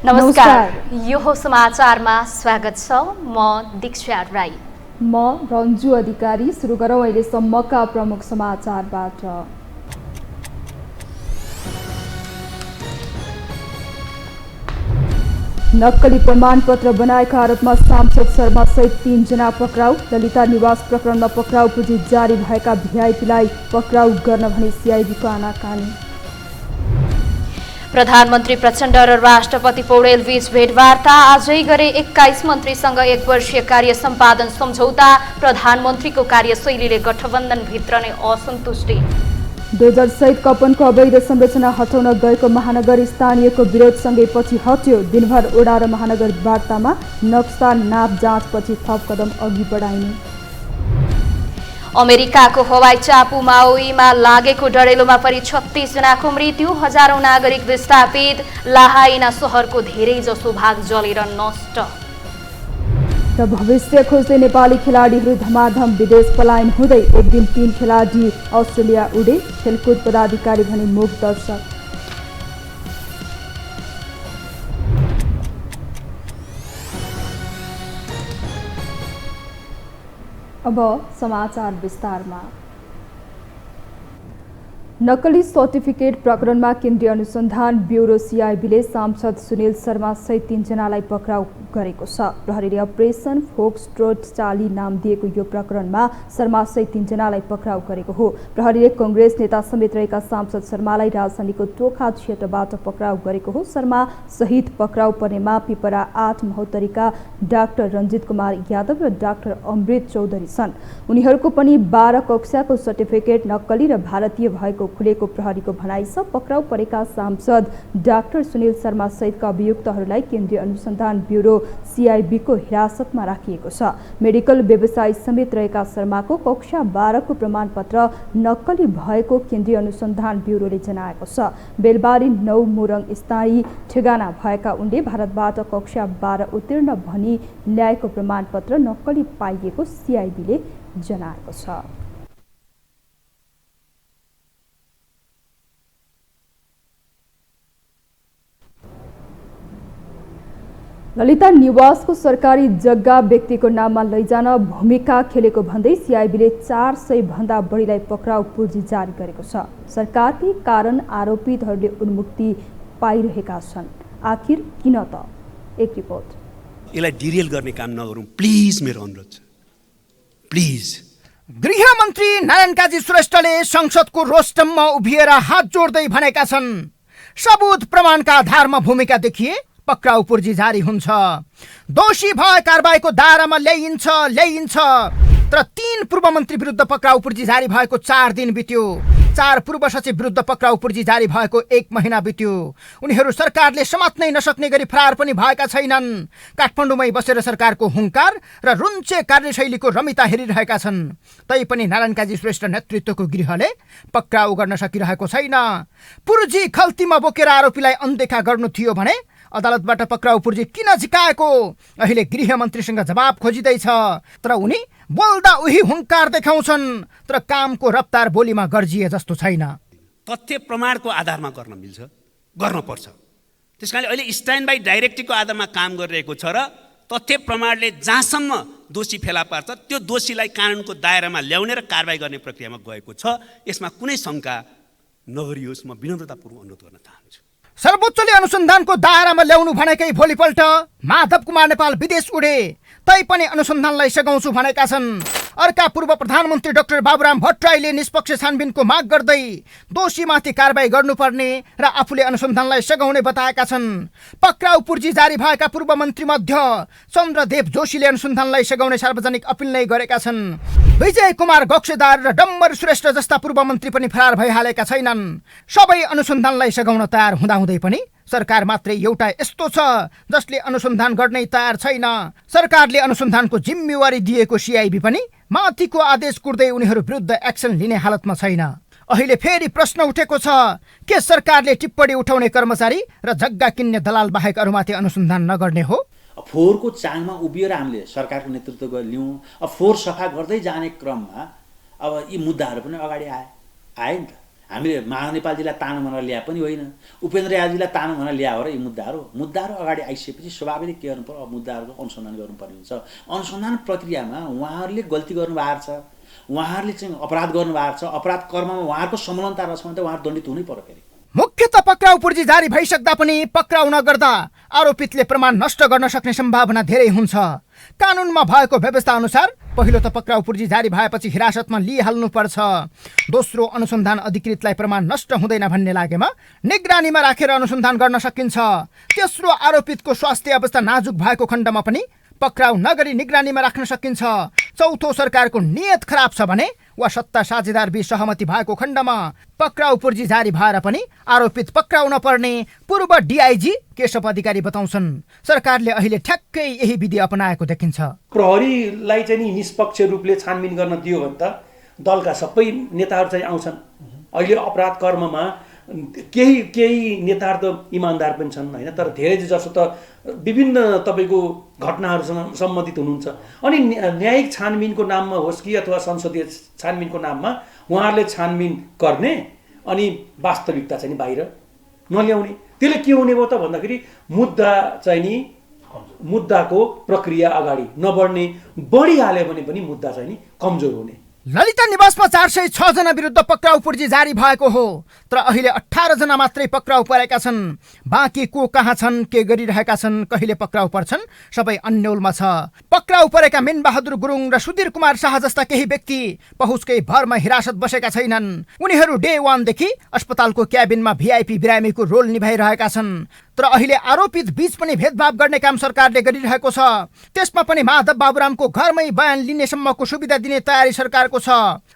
नमस्कार, यो हो समाचारमा स्वागत छ। म दीक्षा राई। म रन्जु अधिकारी। सुरु गरौँ अहिलेसम्मका प्रमुख समाचारबाट। नक्कली प्रमाणपत्र बनाएका आरोपमा सांसद शर्मा सहित 3 जना पक्राउ। ललिता निवास प्रकरणमा पक्राउ पुँजी जारी भएका भिआइपीलाई पक्राउ गर्न भने सिआइडीको आनाकानी। प्रधानमन्त्री प्रचण्ड र राष्ट्रपति पौडेल बीच भेटवार्ता आजै गरे। 21 मन्त्रीसँग 1 वर्षीय कार्य सम्पादन सम्झौता। प्रधानमन्त्रीको कार्यशैलीले गठबन्धनभित्र नै असन्तुष्टि। डोजर सहित कपनको अवैध संरचना हटाउन गएको महानगर स्थानीयको विरोधसँगै पछि हट्यो। दिनभर ओडा र महानगर वार्तामा नक्सा नाप जाँचपछि थप कदम अघि बढाइने। अमेरिकाको हवाई चापु माओईमा लागेको डढेलोमा परि 36 जनाको मृत्यु। हजारौं नागरिक विस्थापित। लाहाइना शहरको धेरै जसो भाग जलेर नष्ट। र भविष्य खोज्दै नेपाली खेलाडीहरू धमाधम विदेश पलायन हुँदै। एक दिन 3 खेलाडी अस्ट्रेलिया उडे। खेलकुद पदाधिकारी भने मूक दर्शक। अब समाचार विस्तारमा। नक्कली सर्टिफिकेट प्रकरणमा केन्द्रीय अनुसन्धान ब्युरो सिआइबीले सांसद सुनिल शर्मा सहित 3 जनालाई पक्राउ गरेको छ। प्रहरीले अपरेसन फोक्सट्रोट चाली नाम दिएको यो प्रकरणमा शर्मा सहित 3 जनालाई पक्राउ गरेको हो। प्रहरीले कांग्रेस नेता समेत रहेका सांसद शर्मालाई राजधानीको टोखा क्षेत्रबाट पक्राउ गरेको हो। शर्मा सहित पक्राउ पर्नेमा पिपरा 8 महोत्तरीका डाक्टर रञ्जित कुमार यादव र डाक्टर अमृत चौधरी छन्। उनीहरूको पनि 12 कक्षाको सर्टिफिकेट नक्कली र भारतीय भएको खुलेको प्रहरीको भनाइ छ। पक्राउ परेका सांसद डाक्टर सुनिल शर्मा सहितका अभियुक्तहरूलाई केन्द्रीय अनुसन्धान ब्युरो सिआइबीको हिरासतमा राखिएको छ। मेडिकल व्यवसाय समेत रहेका शर्माको कक्षा 12 को प्रमाणपत्र नक्कली भएको केन्द्रीय अनुसन्धान ब्युरोले जनाएको छ। बेलबारी 9 मोरङ स्थायी ठेगाना भएका उनले भारतबाट कक्षा 12 उत्तीर्ण भनी ल्याएको प्रमाणपत्र नक्कली पाइएको सिआइबीले जनाएको छ। ललिता निवासको सरकारी जग्गा व्यक्तिको नाममा लैजान भूमिका खेलेको भन्दै सिआइबीले 400 भन्दा बढीलाई पक्राउ पुँजी जारी गरेको छ। सरकारकै कारण आरोपितहरूले उन्मुक्ति पाइरहेका छन्। आखिर किन त? एक रिपोर्ट। यसलाई डिरेल गर्ने काम नगरौँ प्लिज, मेरो अनुरोध छ प्लिज। गृहमन्त्री नारायण काजी श्रेष्ठले संसदको रोस्टममा उभिएर हात जोड्दै भनेका छन्, सबुत प्रमाणका आधारमा भूमिका देखिए पक्राउ पूर्जी जारी हुन्छ, दोषी भए कारबाहीको दायरामा ल्याइन्छ। तर 3 पूर्व मन्त्री विरुद्ध पक्राउ पूर्जी जारी भएको 4 दिन बित्यो। 4 पूर्व सचिव विरुद्ध पक्राउ पूर्जी जारी भएको 1 महिना बित्यो। उनीहरू सरकारले समात्नै नसक्ने गरी फरार पनि भएका छैनन्। काठमाडौँमै बसेर सरकारको हुङ्कार र रुन्चे कार्यशैलीको रमिता हेरिरहेका छन्। तैपनि नारायण काजी श्रेष्ठ नेतृत्वको गृहले पक्राउ गर्न सकिरहेको छैन। पूर्जी खल्तीमा बोकेर आरोपीलाई अनदेखा गर्नु थियो भने अदालतबाट पक्राउ पूर्जी किन झिकाएको अहिले गृहमन्त्रीसँग जवाब खोजिँदैछ। तर उनी बोल्दा उही हुङ्कार देखाउँछन्, तर कामको रफ्तार बोलीमा गर्जिए जस्तो छैन। तथ्य प्रमाणको आधारमा गर्न मिल्छ, गर्न पर्छ। त्यसकारणले अहिले स्ट्यान्ड बाई डाइरेक्टिभको आधारमा काम गरिरहेको छ र तथ्य प्रमाणले जहाँसम्म दोषी फेला पार्छ त्यो दोषीलाई कानुनको दायरामा ल्याउने र कारबाही गर्ने प्रक्रियामा गएको छ। यसमा कुनै शङ्का नगरियोस्। म विनम्रतापूर्वक अनुरोध गर्न चाहन्छु। सर्वोच्चले अनुसन्धानको दायरामा ल्याउनु भनेकै भोलिपल्ट माधव कुमार नेपाल विदेश उडे। तैपनि अनुसन्धानलाई सघाउँछु भनेका छन्। अर्का पूर्व प्रधानमन्त्री डाक्टर बाबुराम भट्टराईले निष्पक्ष छानबिनको माग गर्दै दोषीमाथि कारबाही गर्नुपर्ने र आफूले अनुसन्धानलाई सघाउने बताएका छन्। पक्राउ पूर्जी जारी भएका पूर्व मन्त्री मध्ये चन्द्रदेव जोशीले अनुसन्धानलाई सघाउने सार्वजनिक अपिल नै गरेका छन्। विजय कुमार गक्सेदार र डम्बर श्रेष्ठ जस्ता पूर्व मन्त्री पनि फरार भइहालेका छैनन्। सबै अनुसन्धानलाई सघाउन तयार हुँदाहुँदै पनि सरकार मात्रै एउटा यस्तो छ जसले अनुसन्धान गर्नै तयार छैन। सरकारले अनुसन्धानको जिम्मेवारी दिएको सिआइबी पनि माथिको आदेश कुर्दै उनीहरू विरुद्ध एक्सन लिने हालतमा छैन। अहिले फेरि प्रश्न उठेको छ, के सरकारले टिप्पणी उठाउने कर्मचारी र जग्गा किन्ने दलाल बाहेक अरूमाथि अनुसन्धान नगर्ने हो? फोहोरको चाङमा उभिएर हामीले सरकारको नेतृत्व लियौँ। फोहोर सफा गर्दै जाने क्रममा अब यी मुद्दाहरू पनि अगाडि आए नि त। हामीले माधव नेपालजीलाई तानु भनेर ल्याए पनि होइन, उपेन्द्र यादवजीलाई तानु भनेर ल्या हो र यी मुद्दाहरू अगाडि आइसकेपछि स्वाभाविक के गर्नु पर्यो, अब मुद्दाहरूको अनुसन्धान गर्नुपर्ने हुन्छ। अनुसन्धान प्रक्रियामा उहाँहरूले गल्ती गर्नुभएको छ, उहाँहरूले चाहिँ अपराध गर्नुभएको छ, अपराध कर्ममा उहाँहरूको संलग्नता रहेछ भने त उहाँहरू दण्डित हुनै पर्यो। फेरि मुख्यतः पक्राउ पूर्जी जारी भइसक्दा पनि पक्राउ नगर्दा आरोपितले प्रमाण नष्ट गर्न सक्ने सम्भावना धेरै हुन्छ। कानुनमा भएको व्यवस्था अनुसार पहिलो त पक्राउ पूर्जी जारी भएपछि हिरासतमा लिइहाल्नुपर्छ। दोस्रो, अनुसन्धान अधिकृतलाई प्रमाण नष्ट हुँदैन भन्ने लागेमा निगरानीमा राखेर अनुसन्धान गर्न सकिन्छ। तेस्रो, आरोपितको स्वास्थ्य अवस्था नाजुक भएको खण्डमा पनि पक्राउ नगरी निगरानीमा राख्न सकिन्छ। चौथो, सरकारको नियत खराब छ भने वा सत्ता साझेदार बीच सहमति भएको खण्डमा पक्राउ पूर्जी जारी भएर पनि आरोपित पक्राउ नपर्ने पूर्व डिआइजी केशव अधिकारी बताउँछन्। सरकारले अहिले ठ्याक्कै यही विधि अपनाएको देखिन्छ। प्रहरीलाई चाहिँ नि निष्पक्ष रूपले छानबिन गर्न दियो भने त दलका सबै नेताहरू चाहिँ आउँछन्। अहिले अपराध कर्ममा केही नेताहरू त इमान्दार पनि छन् होइन, तर धेरै जसो त विभिन्न तपाईँको घटनाहरूसँग सम्बन्धित हुनुहुन्छ। अनि न्यायिक छानबिनको नाममा होस् कि अथवा संसदीय छानबिनको नाममा उहाँहरूले छानबिन गर्ने अनि वास्तविकता चाहिँ नि बाहिर नल्याउने। त्यसले के हुने भयो त भन्दाखेरि मुद्दाको प्रक्रिया अगाडि नबढ्ने, बढिहाल्यो भने पनि मुद्दा चाहिँ नि कमजोर हुने। ललिता निवासमा 406 जना विरुद्ध पक्राउ पूर्जी जारी भएको हो, तर अहिले 18 जना मात्रै पक्राउ परेका छन्। बाँकी को कहाँ छन्, के गरिरहेका छन्, कहिले पक्राउ पर्छन्, सबै अन्यलमा छ। पक्राउ परेका मिनबहादुर गुरुङ र सुधीर कुमार शाह जस्ता केही व्यक्ति पहुँचकै भरमा हिरासत बसेका छैनन्। उनीहरू डे 1 देखि अस्पतालको क्याबिनमा भिआइपी बिरामीको रोल निभाइरहेका छन्। तर अहिले आरोपित बीच पनि भेदभाव गर्ने काम सरकारले गरिरहेको छ। त्यसमा पनि माधव बाबुरामको घरमै बयान लिनेसम्मको सुविधा दिने तयारी सरकारको छ।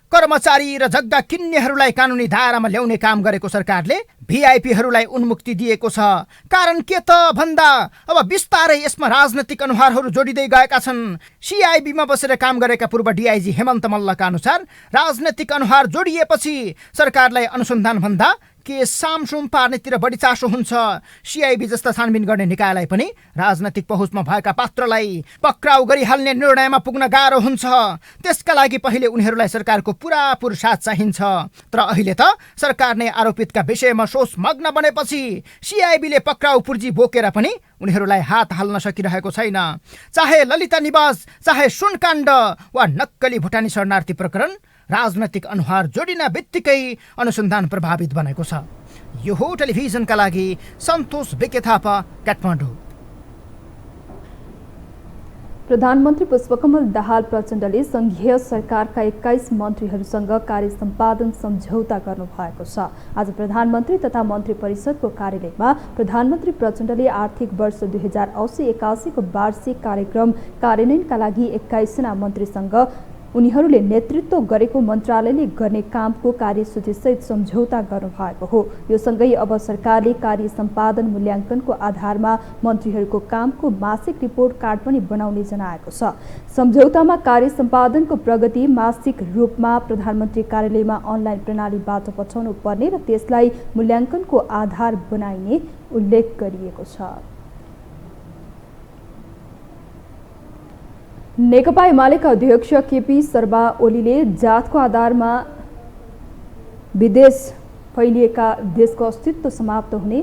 कर्मचारी र जग्गा किन्नेहरूलाई कानुनी दायरामा ल्याउने काम गरेको सरकारले भिआइपीहरूलाई उन्मुक्ति दिएको छ। कारण के त भन्दा अब बिस्तारै यसमा राजनैतिक अनुहारहरू जोडिँदै गएका छन्। सिआइबीमा बसेर काम गरेका पूर्व डिआइजी हेमन्त मल्लका अनुसार राजनैतिक अनुहार जोडिएपछि सरकारलाई अनुसन्धान भन्दा के सामसुम पार्नेतिर बढी चासो हुन्छ। सिआइबी जस्ता छानबिन गर्ने निकायलाई पनि राजनैतिक पहुँचमा भएका पात्रलाई पक्राउ गरिहाल्ने निर्णयमा पुग्न गाह्रो हुन्छ। त्यसका लागि पहिले उनीहरूलाई सरकारको पुरापुर साथ चाहिन्छ। तर अहिले त सरकार नै आरोपितका विषयमा सोच मग्न बनेपछि सिआइबीले पक्राउ पूर्जी बोकेर पनि उनीहरूलाई हात हाल्न सकिरहेको छैन। चाहे ललिता निवास, चाहे सुनकाण्ड वा नक्कली भुटानी शरणार्थी प्रकरण, राजनैतिक अनुहार जोडिन बित्तिकै अनुसन्धान प्रभावित बनेको छ। यो हो टेलिभिजनका लागि सन्तोष बिके थापा, काठमाडौँ। प्रधानमन्त्री पुष्पकमल दाहाल प्रचण्डले संघीय सरकारका 21 मन्त्रीहरूसँग कार्य सम्पादन सम्झौता गर्नुभएको छ। आज प्रधानमन्त्री तथा मन्त्री परिषदको कार्यालयमा प्रधानमन्त्री प्रचण्डले आर्थिक वर्ष 2080-81 को वार्षिक कार्यक्रम कार्यान्वयनका लागि 21 जना मन्त्रीसँग उनीहरूले नेतृत्व गरेको मन्त्रालयले गर्ने कामको कार्यसूचीसहित सम्झौता गर्नुभएको हो। यो सँगै अब सरकारले कार्य सम्पादन मूल्याङ्कनको आधारमा मन्त्रीहरूको कामको मासिक रिपोर्ट कार्ड पनि बनाउने जनाएको छ। सम्झौतामा कार्य सम्पादनको प्रगति मासिक रूपमा प्रधानमन्त्री कार्यालयमा अनलाइन प्रणालीबाट पठाउनु पर्ने र त्यसलाई मूल्याङ्कनको आधार बनाइने उल्लेख गरिएको छ। नेकपा एमालेका अध्यक्ष केपी शर्मा ओलीले जातको आधारमा विदेश फैलिएका देशको अस्तित्व समाप्त हुने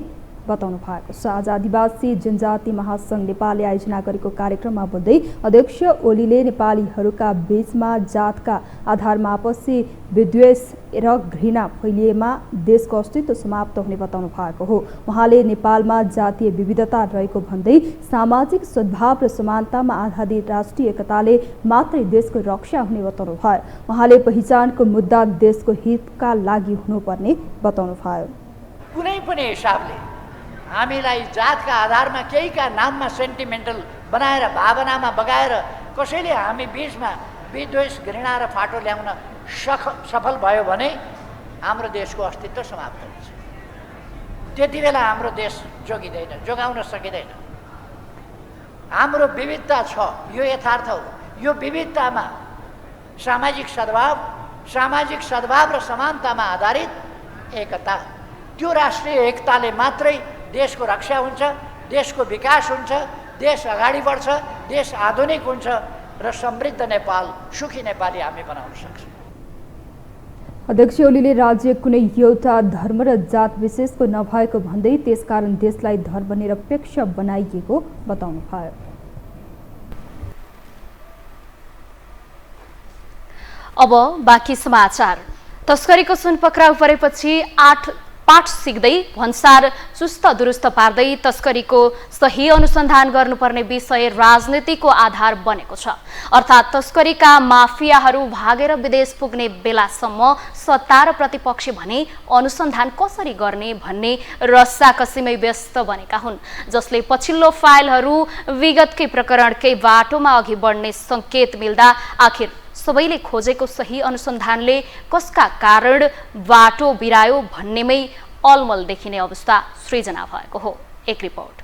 बताउनु भएको छ। आज आदिवासी जनजाति महासंघ नेपालले आयोजना गरेको कार्यक्रममा बोल्दै अध्यक्ष ओलीले नेपालीहरूका बीचमा जातका आधारमा आपसी विद्वेष र घृणा फैलिएमा देशको अस्तित्व समाप्त हुने बताउनु भएको हो। उहाँले नेपालमा जातीय विविधता रहेको भन्दै सामाजिक सद्भाव र समानतामा आधारित राष्ट्रिय एकताले मात्रै देशको रक्षा हुने बताउनु भयो। उहाँले पहिचानको मुद्दा देशको हितका लागि हुनुपर्ने बताउनु भयो। कुनै पनि हिसाबले हामीलाई जातका आधारमा केहीका नाममा सेन्टिमेन्टल बनाएर भावनामा बगाएर कसैले हामी बीचमा विद्वेष घृणा र फाटो ल्याउन सफल भयो भने हाम्रो देशको अस्तित्व समाप्त हुन्छ। त्यति बेला हाम्रो देश जोगिँदैन, जोगाउन सकिँदैन। हाम्रो विविधता छ, यो यथार्थ हो। यो विविधतामा सामाजिक सद्भाव र समानतामा आधारित एकता, त्यो राष्ट्रिय एकताले मात्रै देशको रक्षा हुन्छ, देशको विकास हुन्छ, देश अगाडि बढ्छ, देश आधुनिक हुन्छ र समृद्ध नेपाल, सुखी नेपाली हामी बनाउन सक्छौँ। अध्यक्ष ओलीले राज्य कुनै एउटा धर्म र जात विशेषको नभएको भन्दै त्यसकारण देशलाई धर्मनिरपेक्ष बनाइएको बताउनुभयो। अब बाँकी समाचार। तस्करीको सुन पक्राउ परेपछि 8 पाठ सिक्दै भन्सार चुस्त दुरुस्त पार्दै तस्करीको सही अनुसन्धान गर्नुपर्ने विषय राजनीतिको आधार बनेको छ। अर्थात् तस्करीका माफियाहरू भागेर विदेश पुग्ने बेलासम्म सत्ता र प्रतिपक्ष भने अनुसन्धान कसरी गर्ने भन्ने रस्साकसीमै व्यस्त बनेका हुन्, जसले पछिल्लो फाइलहरू विगतकै प्रकरणकै बाटोमा अघि बढ्ने संकेत मिल्दा आखिर सबैले खोजेको सही अनुसन्धानले कसका कारण बाटो बिरायो भन्नेमै अलमल देखिने अवस्था सृजना भएको हो। एक रिपोर्ट।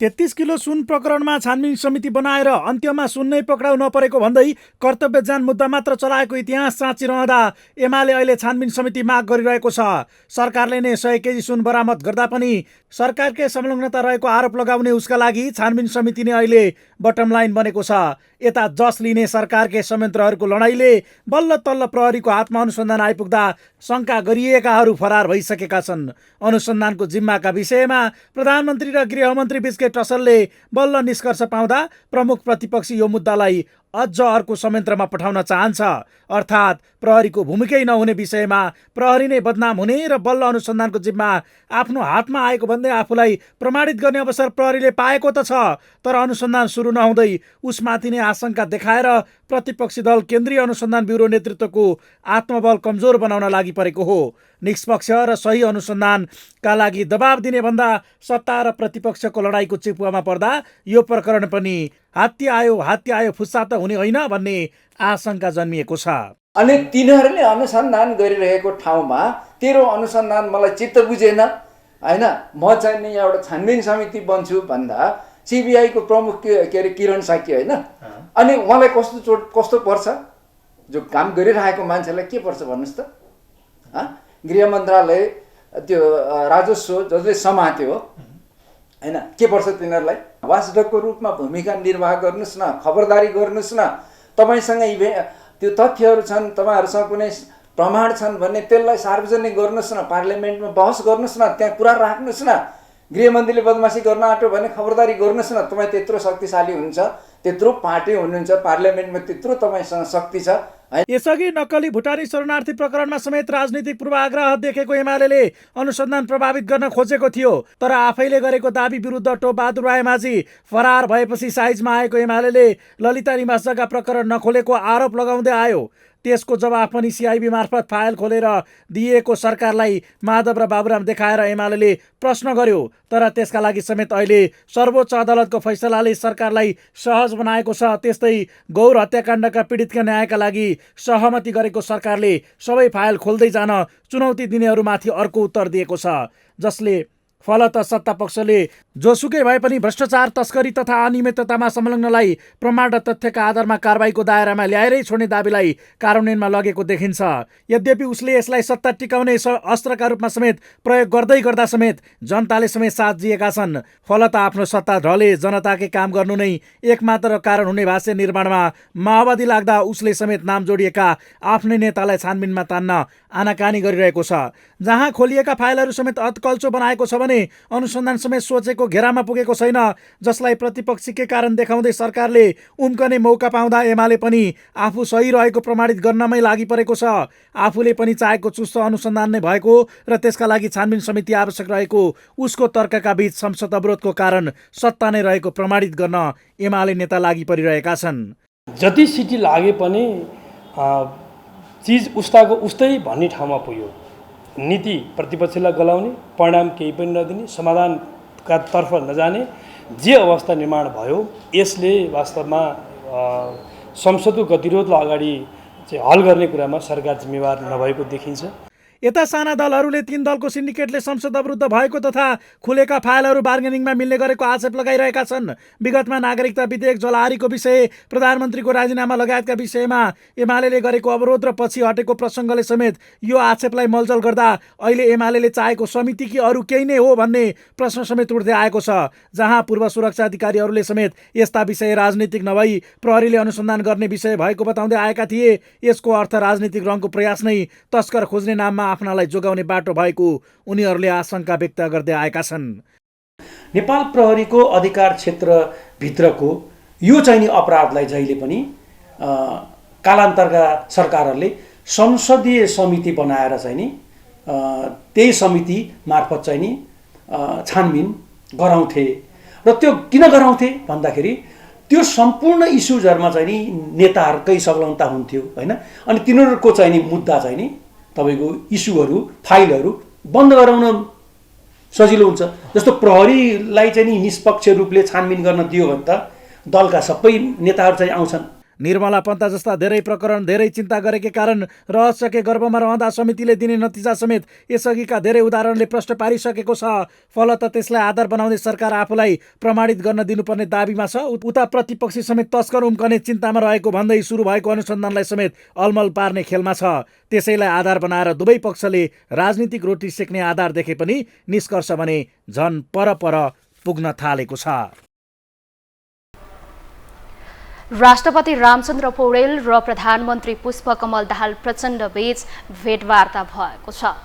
33 किलो सुन प्रकरणमा छानबिन समिति बनाएर अन्त्यमा सुन नै पक्राउ नपरेको भन्दै कर्तव्य जान मुद्दा मात्र चलाएको इतिहास साँचिरहँदा एमाले अहिले छानबिन समिति माग गरिरहेको छ। सरकारले नै 100 केजी सुन बरामद गर्दा पनि सरकारकै संलग्नता रहेको आरोप लगाउने उसका लागि छानबिन समिति नै अहिले बटम लाइन बनेको छ। यता जस लिने सरकारकै संयन्त्रहरूको लडाईँले बल्ल तल्ल प्रहरीको हातमा अनुसन्धान आइपुग्दा शङ्का गरिएकाहरू फरार भइसकेका छन्। अनुसन्धानको जिम्माका विषयमा प्रधानमन्त्री र गृहमन्त्री बीचकै टसलले बल्ल निष्कर्ष पाउँदा प्रमुख प्रतिपक्षी यो मुद्दालाई अझ अर्को संयन्त्रमा पठाउन चाहन्छ। अर्थात् प्रहरीको भूमिकै नहुने विषयमा प्रहरी नै बदनाम हुने र बल्ल अनुसन्धानको जिम्मा आफ्नो हातमा आएको भन्दै आफूलाई प्रमाणित गर्ने अवसर प्रहरीले पाएको त छ, तर अनुसन्धान सुरु नहुँदै उसमाथि नै आशंका देखाएर प्रतिपक्षी दल केन्द्रीय अनुसन्धान ब्युरो नेतृत्वको आत्मबल कमजोर बनाउन लागि परेको हो। निष्पक्ष र सही अनुसन्धानका लागि दबाब दिने भन्दा सत्ता र प्रतिपक्षको लडाईँको चिपुवामा पर्दा यो प्रकरण पनि हात्ती आयो फुस्सा त हुने होइन भन्ने आशंका जन्मिएको छ। अनि तिनीहरूले अनुसन्धान गरिरहेको ठाउँमा तेरो अनुसन्धान मलाई चित्त बुझेन होइन, म चाहिँ नि एउटा छानबिन समिति बन्छु भन्दा सिबिआईको प्रमुख के अरे किरण साकी होइन, अनि उहाँलाई कस्तो पर्छ? जो काम गरिरहेको मान्छेलाई के पर्छ भन्नुहोस् त? गृह मन्त्रालय त्यो राजस्व जसले समात्यो होइन, के पर्छ तिनीहरूलाई? वाचडगको रूपमा भूमिका निर्वाह गर्नुहोस् न, खबरदारी गर्नुहोस् न। तपाईँसँग त्यो तथ्यहरू छन्, तपाईँहरूसँग कुनै प्रमाण छन् भन्ने त्यसलाई सार्वजनिक गर्नुहोस् न, पार्लियामेन्टमा बहस गर्नुहोस् न, त्यहाँ कुरा राख्नुहोस् न। गृहमन्त्रीले बदमासी गर्न आँट्यो भने खबरदारी गर्नुहोस् न। तपाईँ त्यत्रो शक्तिशाली हुनुहुन्छ, त्यत्रो पार्टी हुनुहुन्छ, पार्लियामेन्टमा त्यत्रो तपाईँसँग शक्ति छ। यसअघि नक्कली भुटानी शरणार्थी प्रकरणमा समेत राजनीतिक पूर्वाग्रह देखेको एमाले अनुसन्धान प्रभावित गर्न खोजेको थियो, तर आफैले गरेको दाबी विरुद्ध टोपबहादुर रायमाझी फरार भएपछि साइजमा आएको एमाले ललिता निवास जग्गा प्रकरण नखोलेको आरोप लगाउँदै आयो। त्यसको जवाफ पनि सिआइबी मार्फत फाइल खोलेर दिएको सरकारलाई माधव र बाबुराम देखाएर एमाले प्रश्न गर्यो, तर त्यसका लागि समेत अहिले सर्वोच्च अदालतको फैसलाले सरकारलाई सहज बनाएको छ। त्यस्तै गौर हत्याकाण्डका पीडितका न्यायका लागि सहमति गरेको सरकारले सबै फाइल खोल्दै जान चुनौती दिनेहरूमाथि अर्को उत्तर दिएको छ, जसले फलत सत्ता पक्षले जोसुकै भए पनि भ्रष्टाचार, तस्करी तथा अनियमिततामा संलग्नलाई प्रमाण र तथ्यका आधारमा कारबाहीको दायरामा ल्याएरै छोड्ने दाबीलाई कार्यान्वयनमा लगेको देखिन्छ। यद्यपि उसले यसलाई सत्ता टिकाउने अस्त्रका रूपमा समेत प्रयोग गर्दै गर्दा समेत जनताले समेत साथ दिएका छन्। फलत आफ्नो सत्ता ढले जनताकै काम गर्नु नै एकमात्र कारण हुने भाष्य निर्माणमा माओवादी लाग्दा उसले समेत नाम जोडिएका आफ्नै नेतालाई छानबिनमा तान्न आनाकानी गरिरहेको छ। जहाँ खोलिएका फाइलहरू समेत अतकल्चो बनाएको छ भने अनुसन्धान समेत सोचेको घेरामा पुगेको छैन, जसलाई प्रतिपक्षीकै कारण देखाउँदै सरकारले उम्कने मौका पाउँदा एमाले पनि आफू सही रहेको प्रमाणित गर्नमै लागि परेको छ। आफूले पनि चाहेको चुस्त अनुसन्धान नै भएको र त्यसका लागि छानबिन समिति आवश्यक रहेको उसको तर्कका बीच संसद अवरोधको कारण सत्ता नै रहेको प्रमाणित गर्न एमाले नेता लागि परिरहेका छन्। जति सिटी लागे पनि चिज उस्ताको उस्तै भन्ने ठाउँमा पुग्यो। नीति प्रतिपक्षलाई गलाउने, परिणाम केही पनि नदिने, समाधानका तर्फ नजाने जे अवस्था निर्माण भयो, यसले वास्तवमा संसदको गतिरोधलाई अगाडि चाहिँ हल गर्ने कुरामा सरकार जिम्मेवार नभएको देखिन्छ। यता साना दलहरूले 3 दलको सिन्डिकेटले संसद अवरुद्ध भएको तथा खुलेका फाइलहरू बार्गेनिङमा मिल्ने गरेको आक्षेप लगाइरहेका छन्। विगतमा नागरिकता विधेयक जलहारीको विषय, प्रधानमन्त्रीको राजीनामा लगायतका विषयमा एमाले गरेको अवरोध र पछि हटेको प्रसङ्गले समेत यो आक्षेपलाई मलजल गर्दा अहिले एमाले चाहेको समिति कि अरू केही नै हो भन्ने प्रश्न समेत उठ्दै आएको छ। जहाँ पूर्व सुरक्षा अधिकारीहरूले समेत यस्ता विषय राजनीतिक नभई प्रहरीले अनुसन्धान गर्ने विषय भएको बताउँदै आएका थिए। यसको अर्थ राजनीतिक रङको प्रयास नै तस्कर खोज्ने नाममा आफ्नालाई जोगाउने बाटो भएको उनीहरूले आशंका व्यक्त गर्दै आएका छन्। नेपाल प्रहरीको अधिकार क्षेत्रभित्रको यो चाहिँ नि अपराधलाई जहिले पनि कालान्तरका सरकारहरूले संसदीय समिति बनाएर चाहिँ नि त्यही समिति मार्फत चाहिँ नि छानबिन गराउँथे। र त्यो किन गराउँथे भन्दाखेरि त्यो सम्पूर्ण इस्युजहरूमा चाहिँ नि नेताहरूकै संलग्नता हुन्थ्यो होइन। अनि तिनीहरूको चाहिँ नि मुद्दा चाहिँ नि तपाईँको इस्युहरू फाइलहरू बन्द गराउन सजिलो हुन्छ। जस्तो प्रहरीलाई चाहिँ नि निष्पक्ष रूपले छानबिन गर्न दियो भने त दलका सबै नेताहरू चाहिँ आउँछन्। निर्मला पन्ता जस्ता धेरै प्रकरण धेरै चिन्ता गरेकै कारण रहस्यकै गर्भमा रहँदा समितिले दिने नतिजा समेत यसअघिका धेरै उदाहरणले प्रश्न पारिसकेको छ। फलत त्यसलाई आधार बनाउँदै सरकार आफूलाई प्रमाणित गर्न दिनुपर्ने दाबीमा छ। उता प्रतिपक्षी समेत तस्कर उम्कने चिन्तामा रहेको भन्दै सुरु भएको अनुसन्धानलाई समेत अलमल पार्ने खेलमा छ। त्यसैलाई आधार बनाएर दुवै पक्षले राजनीतिक रोटी सेक्ने आधार देखे पनि निष्कर्ष भने झन पर पुग्न थालेको छ। राष्ट्रपति रामचन्द्र पौडेल र प्रधानमन्त्री पुष्पकमल दाहाल प्रचण्ड बीच भेटवार्ता भएको छ।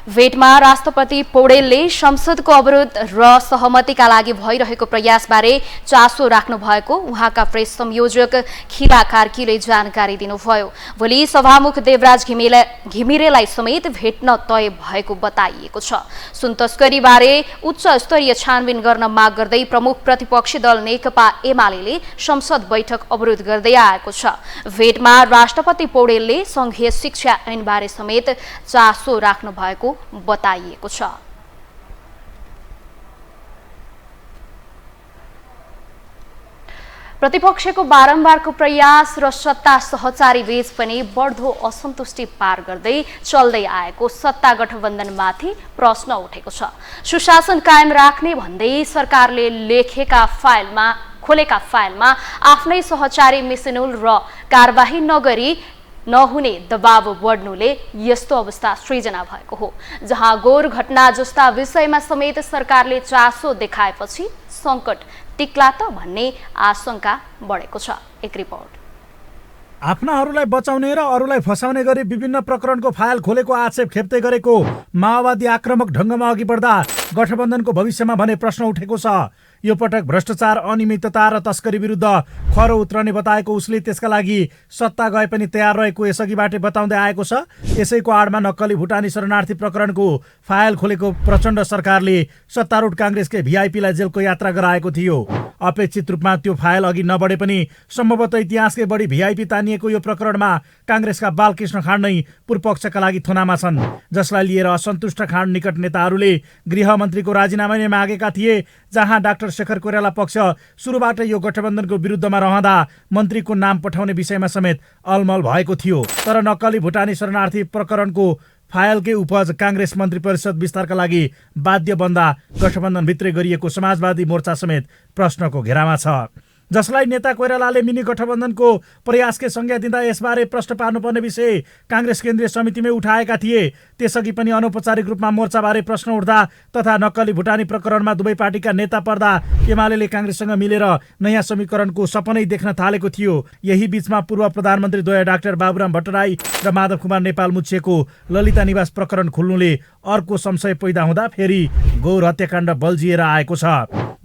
भेटमा राष्ट्रपति पौडेलले संसदको अवरोध र सहमतिका लागि भइरहेको प्रयासबारे चासो राख्नु भएको उहाँका प्रेस संयोजक खिरा कार्कीले जानकारी दिनुभयो। भोलि सभामुख देवराज घिमिरेलाई समेत भेट्न तय भएको बताइएको छ। सुन तस्करीबारे उच्च स्तरीय छानबिन गर्न माग गर्दै प्रमुख प्रतिपक्षी दल नेकपा एमाले संसद बैठक अवरोध गर्दै आएको छ। भेटमा राष्ट्रपति पौडेलले संघीय शिक्षा ऐनबारे समेत चासो राख्नु भएको बताइएको छ। प्रतिपक्षको बारम्बारको प्रयास र सत्ता सहचारी बीच पनि बढ्दो असन्तुष्टि पार गर्दै चल्दै आएको सत्ता गठबन्धनमाथि प्रश्न उठेको छ। सुशासन कायम राख्ने भन्दै सरकारले खोलेका फाइलमा आफ्नै सहचारी मिसिनुल र कारबाही नहुने दबाव बढ्नुले यस्तो अवस्था सृजना भएको हो। जहाँ गोर घटना जस्ता विषयमा समेत सरकारले चासो देखाएपछि संकट टिक्ला त भन्ने आशंका बढेको छ। एक रिपोर्ट। आफ्नाहरूलाई बचाउने र अरूलाई फसाउने गरी विभिन्न प्रकरणको फाइल खोलेको आक्षेप खेप्दै गरेको माओवादी आक्रामक ढङ्गमा अघि बढ्दा गठबन्धनको भविष्यमा भने प्रश्न उठेको छ। यो पटक भ्रष्टाचार, अनियमितता र तस्करी विरुद्ध खरो उत्रने बताएको उसले त्यसका लागि सत्ता गए पनि तयार रहेको यसअघिबाटै बताउँदै आएको छ। यसैको आडमा नक्कली भुटानी शरणार्थी प्रकरणको फाइल खोलेको प्रचण्ड सरकारले सत्तारूढ काङ्ग्रेसकै भिआइपीलाई जेलको यात्रा गराएको थियो। अपेक्षित रूपमा त्यो फाइल अघि नबढे पनि सम्भवतः इतिहासकै बढी भिआइपी तानिएको यो प्रकरणमा काङ्ग्रेसका बालकृष्ण खाँड नै पूर्वपक्षका लागि थुनामा छन्, जसलाई लिएर असन्तुष्ट खाँड निकट नेताहरूले गृहमन्त्रीको राजीनामा नै मागेका थिए। जहाँ डाक्टर शेखर कोइराला पक्ष सुरुबाट यो गठबन्धनको विरुद्धमा रहँदा मन्त्रीको नाम पठाउने विषयमा समेत अलमल भएको थियो। तर नक्कली भुटानी शरणार्थी प्रकरणको फाइलकै उपज काङ्ग्रेस मन्त्री परिषद विस्तारका लागि बाध्य बन्दा गठबन्धनभित्रै गरिएको समाजवादी मोर्चा समेत प्रश्नको घेरामा छ। जसलाई नेता कोइरालाले मिनी गठबन्धनको प्रयासकै संज्ञा दिँदा यसबारे प्रश्न पार्नुपर्ने विषय काङ्ग्रेस केन्द्रीय समितिमै उठाएका थिए। त्यसअघि पनि अनौपचारिक रूपमा मोर्चाबारे प्रश्न उठ्दा तथा नक्कली भुटानी प्रकरणमा दुवै पार्टीका नेता पर्दा एमाले काङ्ग्रेससँग मिलेर नयाँ समीकरणको सपनै देख्न थालेको थियो। यही बीचमा पूर्व प्रधानमन्त्री द्वय डाक्टर बाबुराम भट्टराई र माधव कुमार नेपाल मुछिएको ललिता निवास प्रकरण खुल्नुले अर्को संशय पैदा हुँदा फेरि गौर हत्याकाण्ड बल्झिएर आएको छ।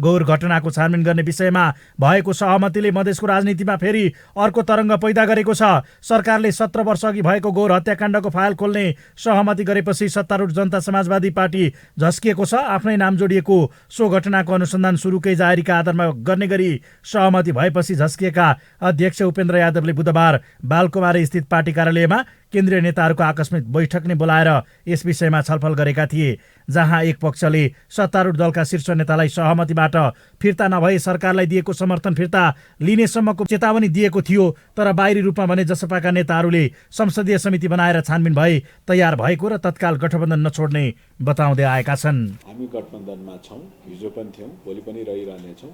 गौर घटनाको छानबिन गर्ने विषयमा भएको सहमतिले मधेसको राजनीतिमा फेरि अर्को तरङ्ग पैदा गरेको छ। सरकारले 17 वर्ष अघि भएको गौर हत्याकाण्डको फाइल खोल्ने सहमति गरेपछि सत्तारूढ जनता समाजवादी पार्टी झस्किएको छ। आफ्नै नाम जोडिएको सो घटनाको अनुसन्धान सुरुकै जाहेरीका आधारमा गर्ने गरी सहमति भएपछि झस्किएका अध्यक्ष उपेन्द्र यादवले बुधबार बालकुमारी स्थित पार्टी कार्यालयमा केन्द्रीय नेताहरूको आकस्मिक बैठक नै बोलाएर यस विषयमा छलफल गरेका थिए। जहाँ एक पक्षले सत्तारूढ दलका शीर्ष नेतालाई सहमतिबाट फिर्ता नभए सरकारलाई दिएको समर्थन फिर्ता लिनेसम्मको चेतावनी दिएको थियो, तर बाहिरी रूपमा भने जसपाका नेताहरूले संसदीय समिति बनाएर छानबिन भए तयार भएको र तत्काल गठबन्धन नछोड्ने बताउँदै आएका छन्। हामी गठबन्धनमा छौँ, हिजो पनि थियौँ, भोलि पनि रहिरहनेछौँ।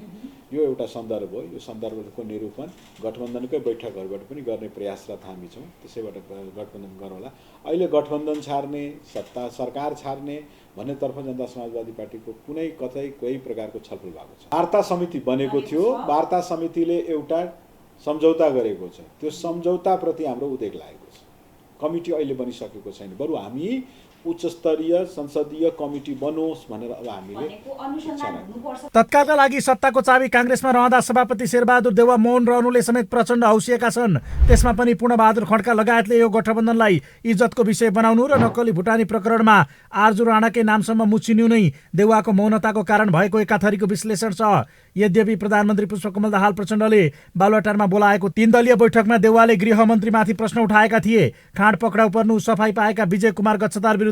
यो एउटा सन्दर्भ हो। यो सन्दर्भको निरूपण गठबन्धनकै बैठकहरूबाट पनि गर्ने प्रयासरत हामी छौँ। त्यसैबाट गठबन्धन गरौँला। अहिले गठबन्धन छाड्ने, सत्ता सरकार छाड्ने भन्नेतर्फ जनता समाजवादी पार्टीको कतै कोही प्रकारको छलफल भएको छ। वार्ता समिति बनेको थियो। वार्ता समितिले एउटा सम्झौता गरेको छ। त्यो सम्झौताप्रति हाम्रो उद्वेग लागेको छ। कमिटी अहिले बनिसकेको छैन। बरु हामी उच्चस्तरीय संसदीय कमिटी बनोस् भनेर अब हामीले तत्कालका लागि सत्ताको चाबी काङ्ग्रेसमा रहँदा सभापति शेरबहादुर देउवा मौन रहनुले समेत प्रचण्ड हौसिएका छन्। त्यसमा पनि पूर्णबहादुर खड्का लगायतले यो गठबन्धनलाई इज्जतको विषय बनाउनु र नक्कली भुटानी प्रकरणमा आर्जु राणाकै नामसम्म मुछिनु नै देउवाको मौनताको कारण भएको एकाथरीको विश्लेषण छ। यद्यपि प्रधानमन्त्री पुष्पकमल दाहाल प्रचण्डले बालुवाटारमा बोलाएको 3 दलीय बैठकमा देउवाले गृहमन्त्रीमाथि प्रश्न उठाएका थिए। खाँड पक्राउ पर्नु, सफाई पाएका विजय कुमार गच्छतार विरुद्ध